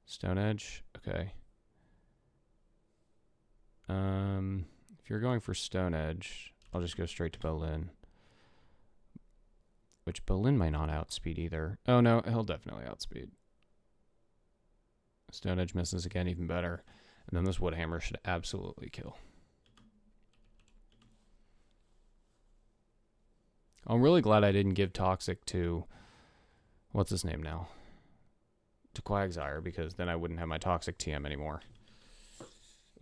Stone Edge. Okay. If you're going for Stone Edge, I'll just go straight to Bolin. Which Bolin might not outspeed either. Oh no, he'll definitely outspeed. Stone Edge misses again, even better. And then this Woodhammer should absolutely kill. I'm really glad I didn't give Toxic to... What's his name now? To Quagsire, because then I wouldn't have my Toxic TM anymore.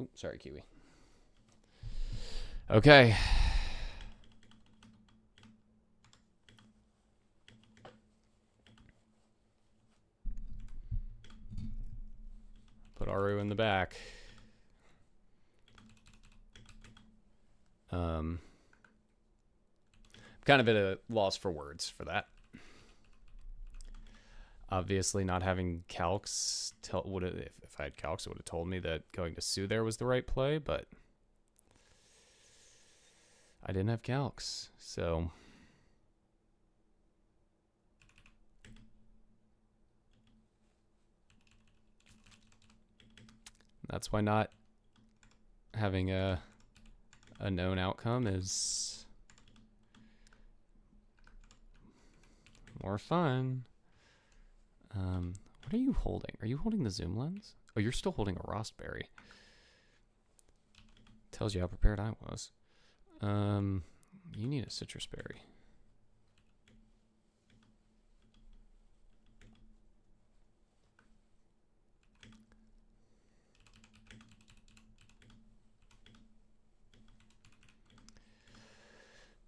Ooh, sorry, Kiwi. Okay. Put Aru in the back. Kind of at a loss for words for that. Obviously, not having CALCS, if I had CALCS, it would have told me that going to Sue there was the right play, but I didn't have CALCS, so... That's why not having a known outcome is more fun. What are you holding? Are you holding the zoom lens? Oh, you're still holding a Rostberry. Tells you how prepared I was. You need a citrus berry.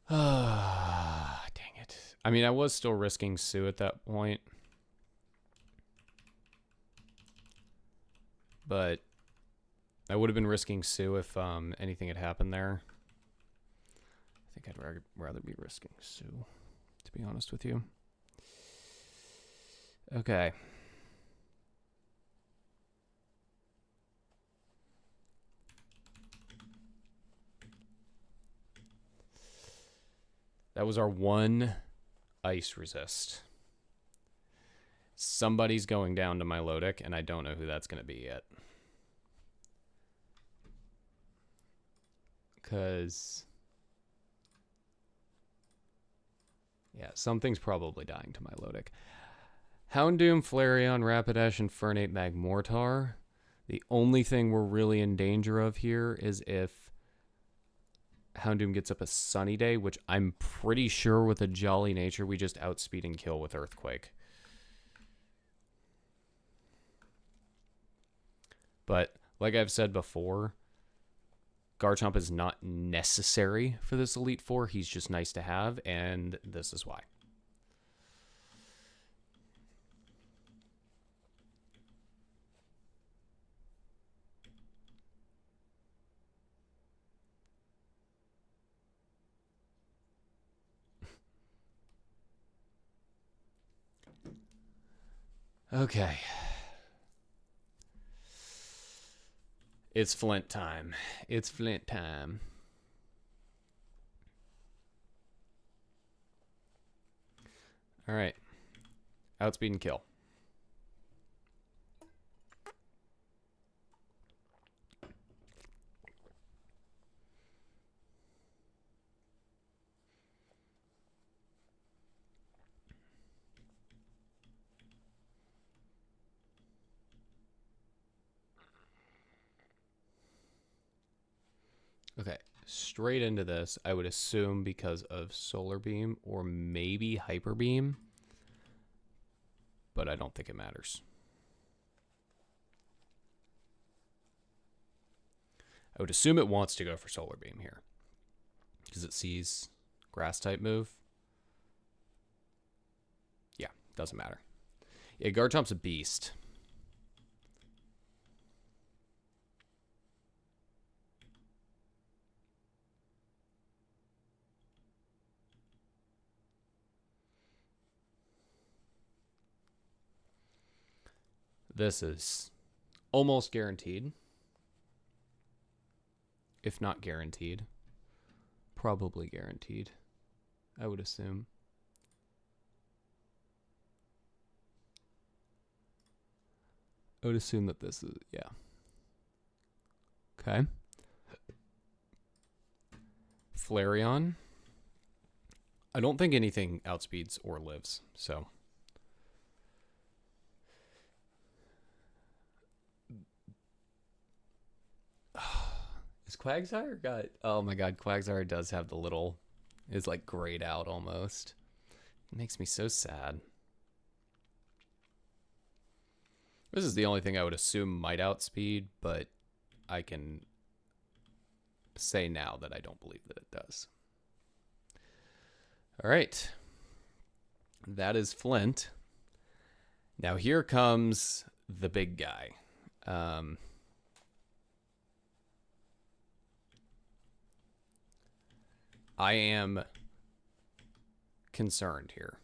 Dang it. I mean, I was still risking Sue at that point. But I would have been risking Sue if anything had happened there. I think I'd rather be risking Sue, to be honest with you. Okay. That was our one ice resist. Somebody's going down to my low deck, and I don't know who that's going to be yet. Because... yeah, something's probably dying to my low deck. Houndoom, Flareon, Rapidash, and Fernate Magmortar. The only thing we're really in danger of here is if Houndoom gets up a sunny day, which I'm pretty sure with a Jolly Nature, we just outspeed and kill with Earthquake. But, like I've said before, Garchomp is not necessary for this Elite Four. He's just nice to have, and this is why. Okay. It's Flint time. It's Flint time. All right. Outspeed and kill. Okay, straight into this, I would assume because of Solar Beam or maybe Hyper Beam, but I don't think it matters. I would assume it wants to go for Solar Beam here because it sees Grass type move. Yeah, doesn't matter. Yeah, Garchomp's a beast. This is almost guaranteed. If not guaranteed. Probably guaranteed, I would assume. I would assume that this is, yeah. Okay. Flareon. I don't think anything outspeeds or lives, so... Is Quagsire got... Oh my god, Quagsire does have the little... Is like grayed out almost. It makes me so sad. This is the only thing I would assume might outspeed, but I can say now that I don't believe that it does. All right. That is Flint. Now here comes the big guy. I am concerned here.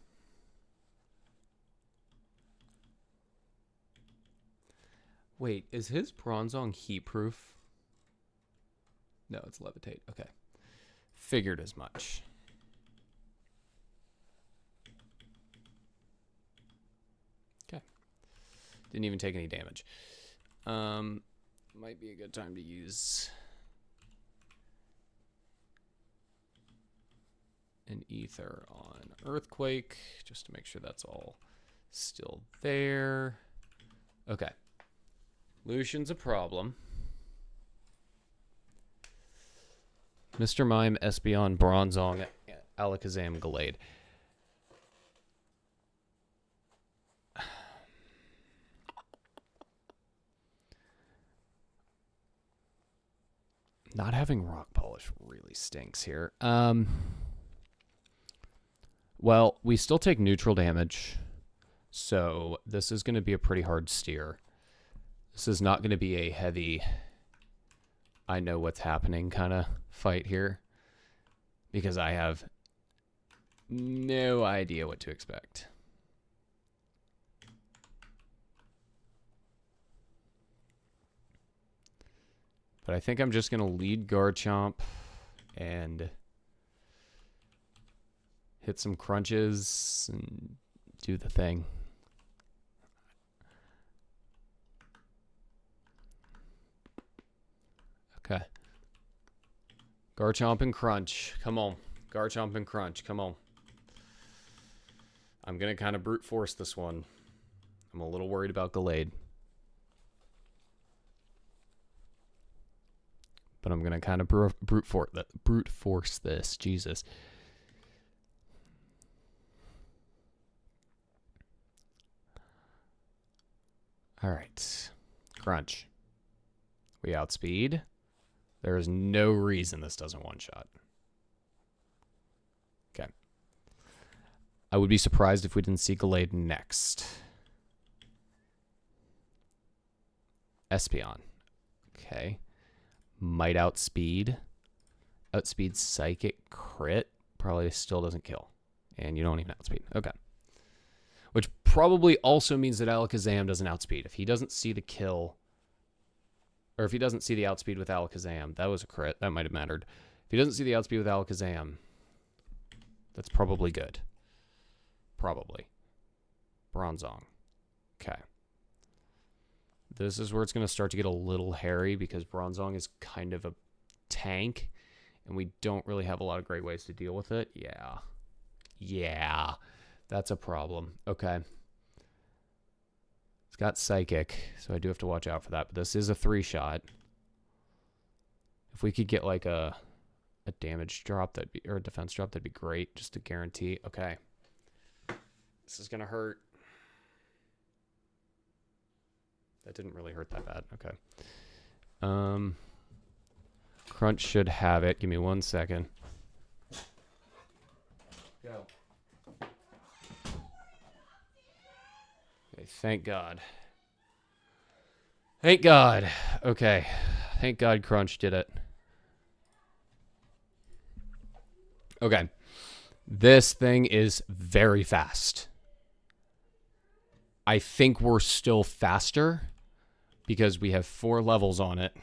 Wait, is his Bronzong heat proof? No, it's levitate. Okay. Figured as much. Okay. Didn't even take any damage. Might be a good time to use an ether on Earthquake, just to make sure that's all still there. Okay. Lucian's a problem. Mr. Mime, Espeon, Bronzong, Alakazam, Gallade. Not having Rock Polish really stinks here. Well, we still take neutral damage, so this is going to be a pretty hard steer. This is not going to be a heavy, I know what's happening kind of fight here, because I have no idea what to expect. But I think I'm just going to lead Garchomp and hit some crunches and do the thing. Okay. Garchomp and Crunch. Come on. Garchomp and Crunch. Come on. I'm going to kind of brute force this one. I'm a little worried about Gallade. But I'm going to kind of brute force this. Jesus. All right. Crunch. We outspeed. There is no reason this doesn't one-shot. Okay. I would be surprised if we didn't see Gallade next. Espeon. Okay. Might outspeed. Outspeed Psychic Crit. Probably still doesn't kill. And you don't even outspeed. Okay. Which probably also means that Alakazam doesn't outspeed. If he doesn't see the kill, or if he doesn't see the outspeed with Alakazam, that was a crit. That might have mattered. If he doesn't see the outspeed with Alakazam, that's probably good. Probably. Bronzong. Okay. This is where it's going to start to get a little hairy because Bronzong is kind of a tank, and we don't really have a lot of great ways to deal with it. Yeah. Yeah. That's a problem. Okay. It's got Psychic, so I do have to watch out for that. But this is a 3-shot. If we could get like a damage drop, or a defense drop, that'd be great, just to guarantee. Okay. This is gonna hurt. That didn't really hurt that bad. Okay. Crunch should have it. Give me 1 second. Go. Okay, thank God. Thank God. Okay. Thank God Crunch did it. Okay. This thing is very fast. I think we're still faster because we have 4 levels on it.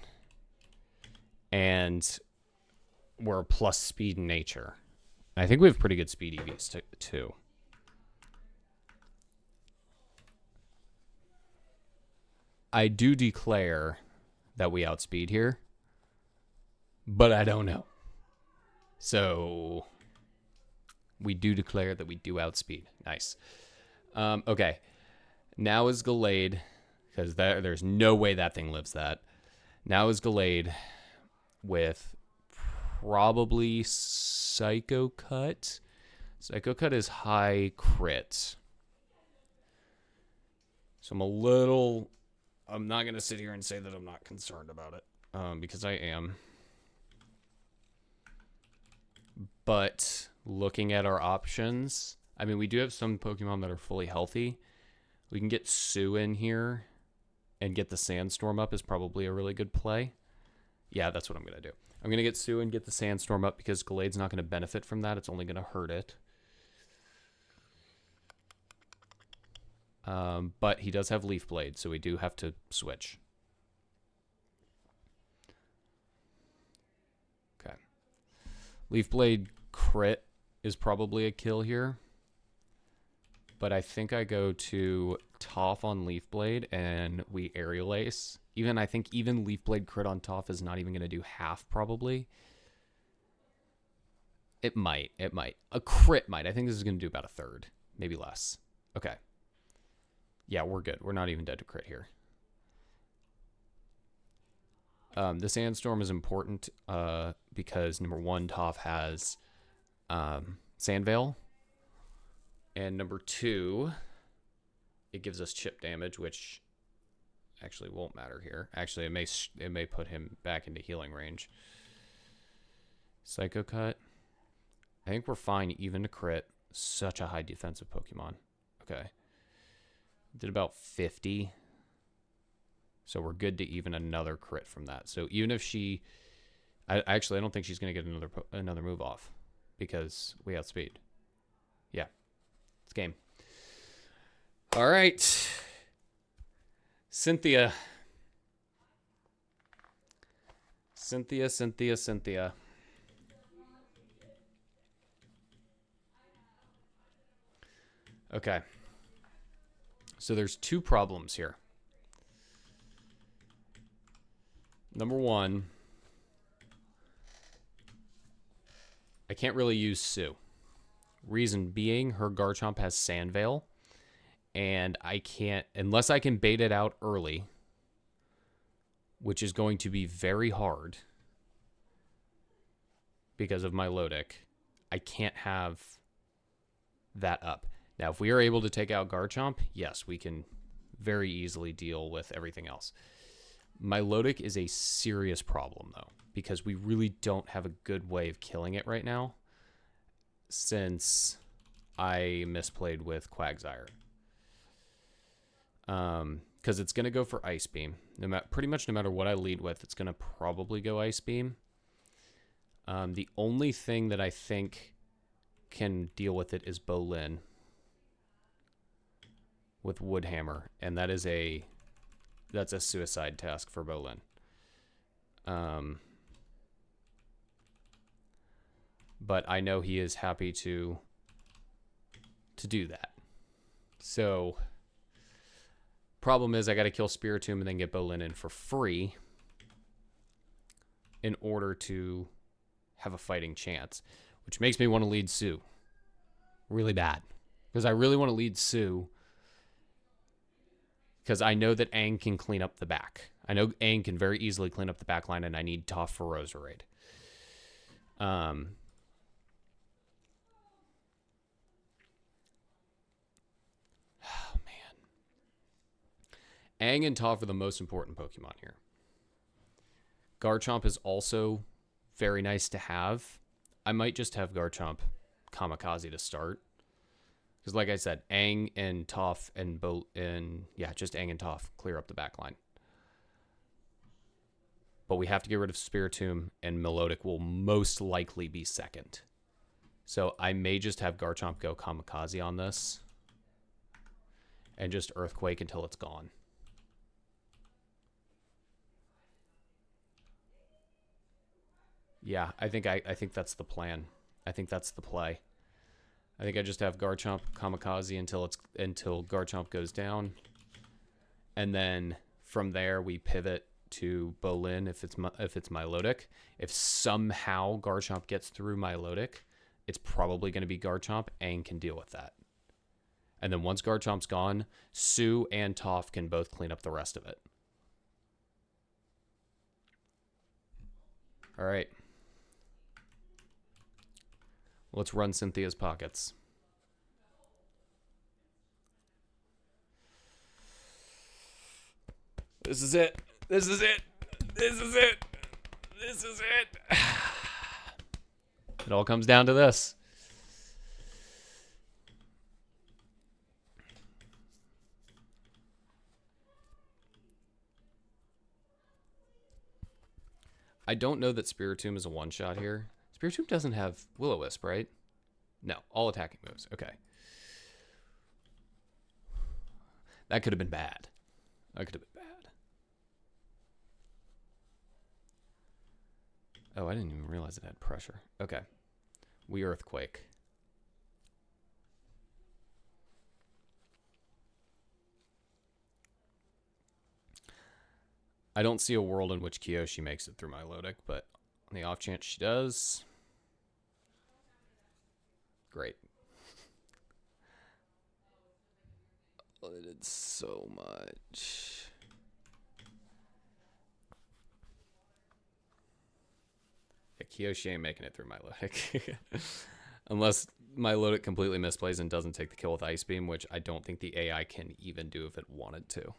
And we're plus speed in nature. I think we have pretty good speed EVs too. I do declare that we outspeed here, but I don't know. So we do declare that we do outspeed. Nice. Okay. Now is Gallade, because there's no way that thing lives that. Now is Gallade with probably Psycho Cut. Psycho Cut is high crit. So I'm not going to sit here and say that I'm not concerned about it, because I am. But looking at our options, I mean, we do have some Pokemon that are fully healthy. We can get Sue in here and get the Sandstorm up is probably a really good play. Yeah, that's what I'm going to do. I'm going to get Sue and get the Sandstorm up because Gallade's not going to benefit from that. It's only going to hurt it. But he does have Leaf Blade, so we do have to switch. Okay. Leaf Blade crit is probably a kill here. But I think I go to Toph on Leaf Blade and we Aerial Ace. I think even Leaf Blade crit on Toph is not even going to do half probably. It might. A crit might. I think this is going to do about a third, maybe less. Okay. Yeah, we're good. We're not even dead to crit here. The Sandstorm is important because, number one, Toph has Sand Veil. And number two, it gives us chip damage, which actually won't matter here. Actually, it may put him back into healing range. Psycho Cut. I think we're fine even to crit. Such a high defensive Pokemon. Okay. Did about 50. So we're good to even another crit from that. So even if she... I don't think she's going to get another move off because we outspeed. Yeah. It's game. All right. Cynthia. Okay. So there's two problems here. Number one, I can't really use Sue. Reason being, her Garchomp has Sand Veil, and I can't, unless I can bait it out early, which is going to be very hard because of my Lodic, I can't have that up. Now, if we are able to take out Garchomp, yes, we can very easily deal with everything else. My Lodic is a serious problem, though, because we really don't have a good way of killing it right now since I misplayed with Quagsire. Because it's going to go for Ice Beam. Pretty much no matter what I lead with, it's going to probably go Ice Beam. The only thing that I think can deal with it is Bolin with Woodhammer, and that's a suicide task for Bolin. But I know he is happy to do that. So problem is I got to kill Spiritomb and then get Bolin in for free in order to have a fighting chance, which makes me want to lead Sue really bad because I really want to lead Sue because I know that Aang can clean up the back. I know Aang can very easily clean up the back line, and I need Toph for Roserade. Oh, man. Aang and Toph are the most important Pokemon here. Garchomp is also very nice to have. I might just have Garchomp Kamikaze to start. Because like I said, Aang and Toph just Aang and Toph clear up the back line. But we have to get rid of Spiritomb, and Melodic will most likely be second. So I may just have Garchomp go Kamikaze on this. And just Earthquake until it's gone. Yeah, I think that's the plan. I think that's the play. I think I just have Garchomp Kamikaze until Garchomp goes down, and then from there we pivot to Bolin if it's Milotic. If somehow Garchomp gets through Milotic, it's probably going to be Garchomp. Aang can deal with that, and then once Garchomp's gone, Sue and Toph can both clean up the rest of it. All right. Let's run Cynthia's pockets. This is it. This is it. This is it. This is it. It all comes down to this. I don't know that Spiritomb is a one-shot here. Spiritomb doesn't have Will-O-Wisp, right? No, all attacking moves. Okay. That could have been bad. That could have been bad. Oh, I didn't even realize it had pressure. Okay. We Earthquake. I don't see a world in which Kyoshi makes it through Milotic, but on the off chance she does, great. Oh, they did so much. Yeah, Kyoshi ain't making it through Milotic. Unless Milotic completely misplays and doesn't take the kill with Ice Beam, which I don't think the AI can even do if it wanted to.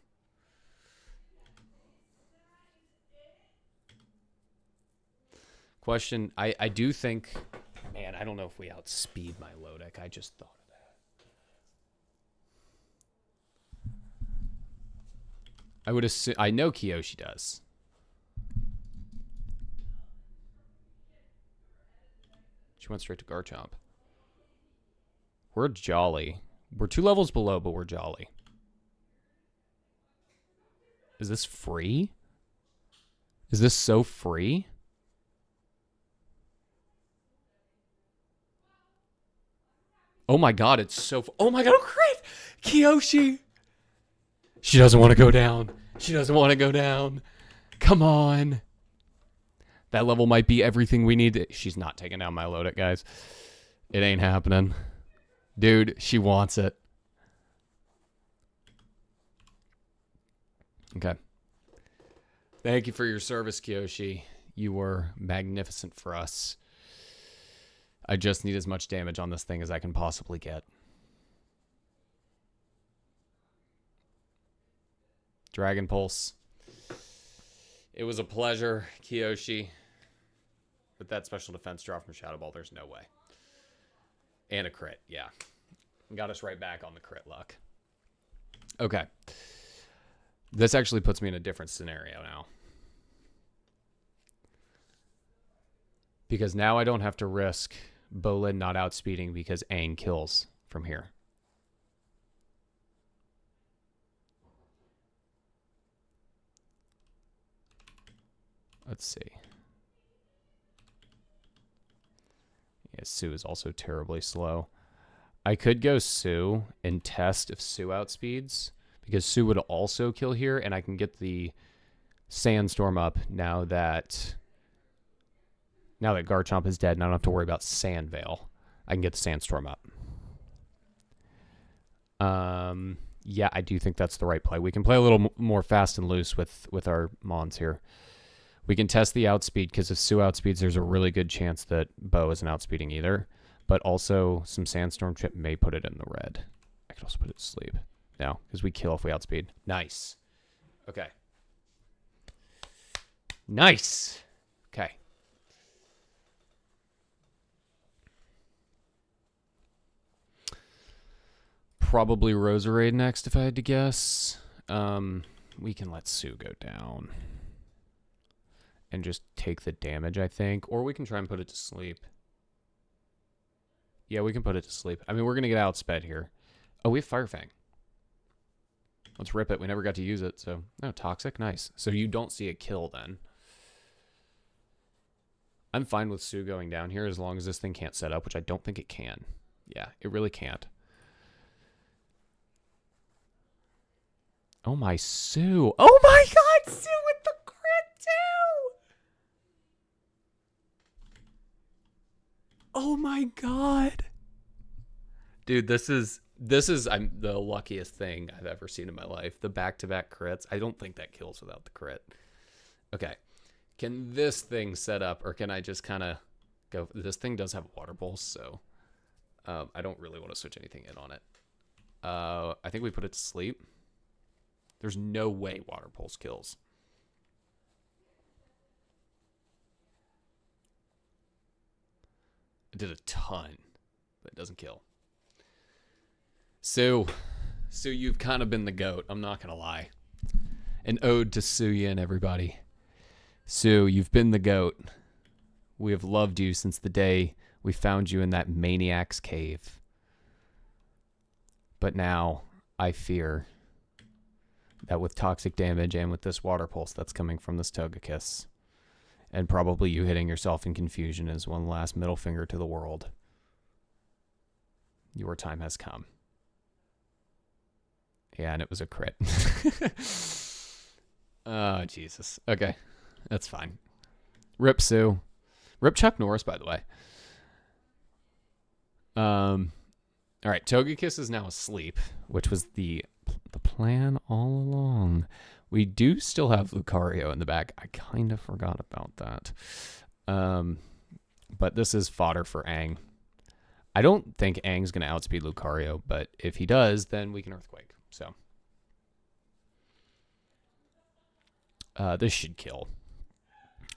Question, I do think, man, I don't know if we outspeed Milotic. I just thought of that. I would assume, I know Kyoshi does. She went straight to Garchomp. We're jolly. We're 2 levels below, but we're jolly. Is this free? Is this so free? Oh my god, it's so... Oh my god, oh crit! Kyoshi! She doesn't want to go down. She doesn't want to go down. Come on. That level might be everything we need. She's not taking down Milotic, guys. It ain't happening. Dude, she wants it. Okay. Thank you for your service, Kyoshi. You were magnificent for us. I just need as much damage on this thing as I can possibly get. Dragon Pulse. It was a pleasure, Kyoshi. With that special defense draw from Shadow Ball, there's no way. And a crit, yeah. Got us right back on the crit luck. Okay. This actually puts me in a different scenario now. Because now I don't have to risk Bolin not outspeeding because Aang kills from here. Let's see. Yeah, Sue is also terribly slow. I could go Sue and test if Sue outspeeds, because Sue would also kill here, and I can get the Sandstorm up now that Garchomp is dead and I don't have to worry about Sandvale. I can get the Sandstorm up. Yeah, I do think that's the right play. We can play a little more fast and loose with our Mons here. We can test the outspeed, because if Sue outspeeds, there's a really good chance that Bo isn't outspeeding either. But also, some Sandstorm chip may put it in the red. I could also put it to sleep. No, because we kill if we outspeed. Nice. Okay. Nice. Okay. Probably Roserade next, if I had to guess. We can let Sue go down and just take the damage, I think. Or we can try and put it to sleep. Yeah, we can put it to sleep. I mean, we're going to get outsped here. Oh, we have Fire Fang. Let's rip it. We never got to use it, so... No, Toxic? Nice. So you don't see a kill, then. I'm fine with Sue going down here as long as this thing can't set up, which I don't think it can. Yeah, it really can't. Oh, my Sue. Oh, my God! Sue with the crit, too! Oh my god. Dude, this is I'm the luckiest thing I've ever seen in my life. The back-to-back crits. I don't think that kills without the crit. Okay. Can this thing set up, or can I just kind of go? This thing does have water pulse, so I don't really want to switch anything in on it. I think we put it to sleep. There's no way water pulse kills. It did a ton, but it doesn't kill. So you've kind of been the GOAT. I'm not going to lie. An ode to Suya and everybody. Sue, you've been the GOAT. We have loved you since the day we found you in that maniac's cave. But now, I fear that with toxic damage and with this water pulse that's coming from this Togekiss, and probably you hitting yourself in confusion as one last middle finger to the world, your time has come. Yeah, and it was a crit. Oh, Jesus. Okay, that's fine. Rip Sue. Rip Chuck Norris, by the way. All right, Togekiss is now asleep, which was the plan all along. We do still have Lucario in the back. I kind of forgot about that. But this is fodder for Aang. I don't think Aang's going to outspeed Lucario, but if he does, then we can Earthquake. So this should kill.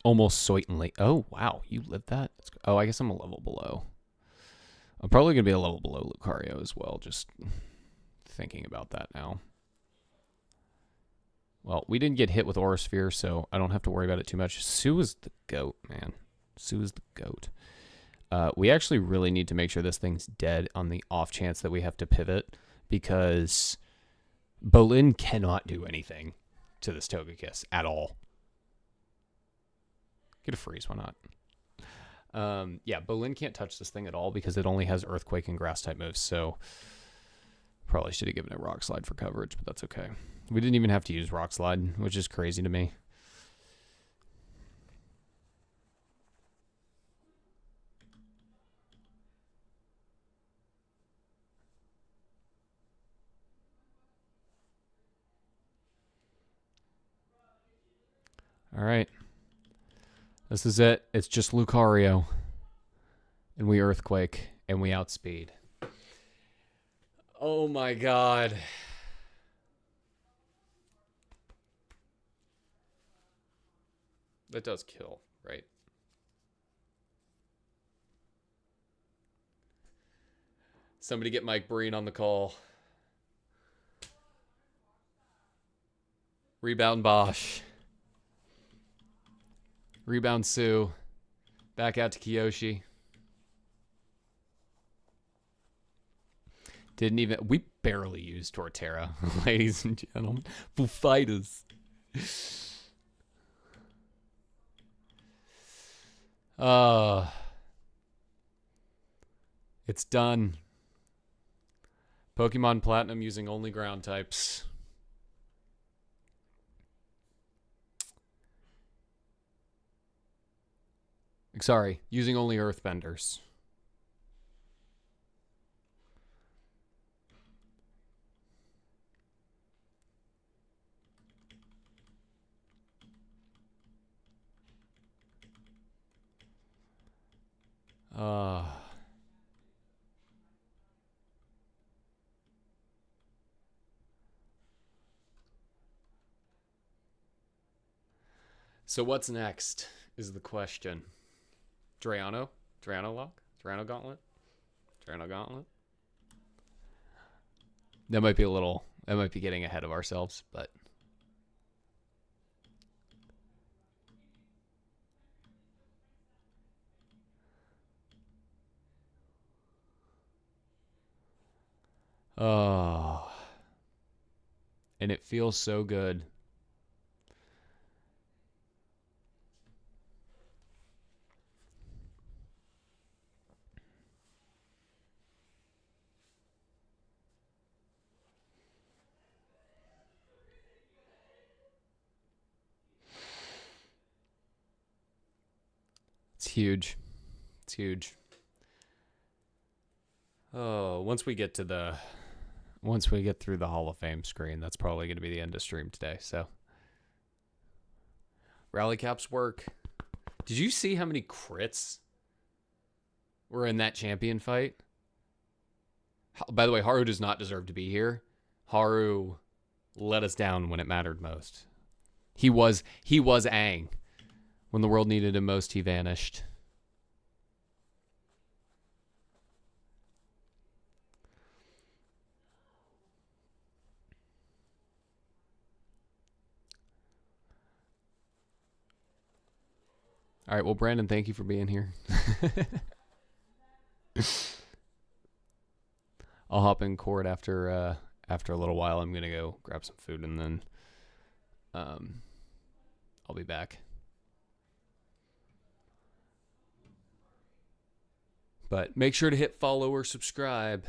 Almost certainly. Oh, wow. You lived that? Oh, I guess I'm a level below. I'm probably going to be a level below Lucario as well, just thinking about that now. Well, we didn't get hit with Aura Sphere, so I don't have to worry about it too much. Sue is the GOAT, man. Sue is the GOAT. We actually really need to make sure this thing's dead on the off chance that we have to pivot, because Bolin cannot do anything to this Togekiss at all. Get a freeze, why not? Yeah, Bolin can't touch this thing at all because it only has Earthquake and Grass-type moves, so probably should have given it Rock Slide for coverage, but that's okay. We didn't even have to use Rock Slide, which is crazy to me. All right. This is it. It's just Lucario. And we Earthquake. And we outspeed. Oh my god. That does kill, right? Somebody get Mike Breen on the call. Rebound Bosch. Rebound Sue. Back out to Kiyoshi. Didn't even... We barely used Torterra, ladies and gentlemen. Foo Fighters. It's done. Pokemon Platinum using only ground types. Sorry, using only Earthbenders. So what's next is the question. Drayano? Drayano Lock? Drayano Gauntlet? Drayano Gauntlet? That might be getting ahead of ourselves, but... Oh. And it feels so good. It's huge. It's huge. Oh, once we get through the Hall of Fame screen, that's probably going to be the end of stream today. So Rally caps work. Did you see how many crits were in that champion fight? By the way, Haru does not deserve to be here. Haru let us down when it mattered most. He was Aang. When the world needed him most, he vanished. All right, well, Brandon, thank you for being here. I'll hop in court after a little while. I'm gonna go grab some food and then I'll be back. But make sure to hit follow or subscribe.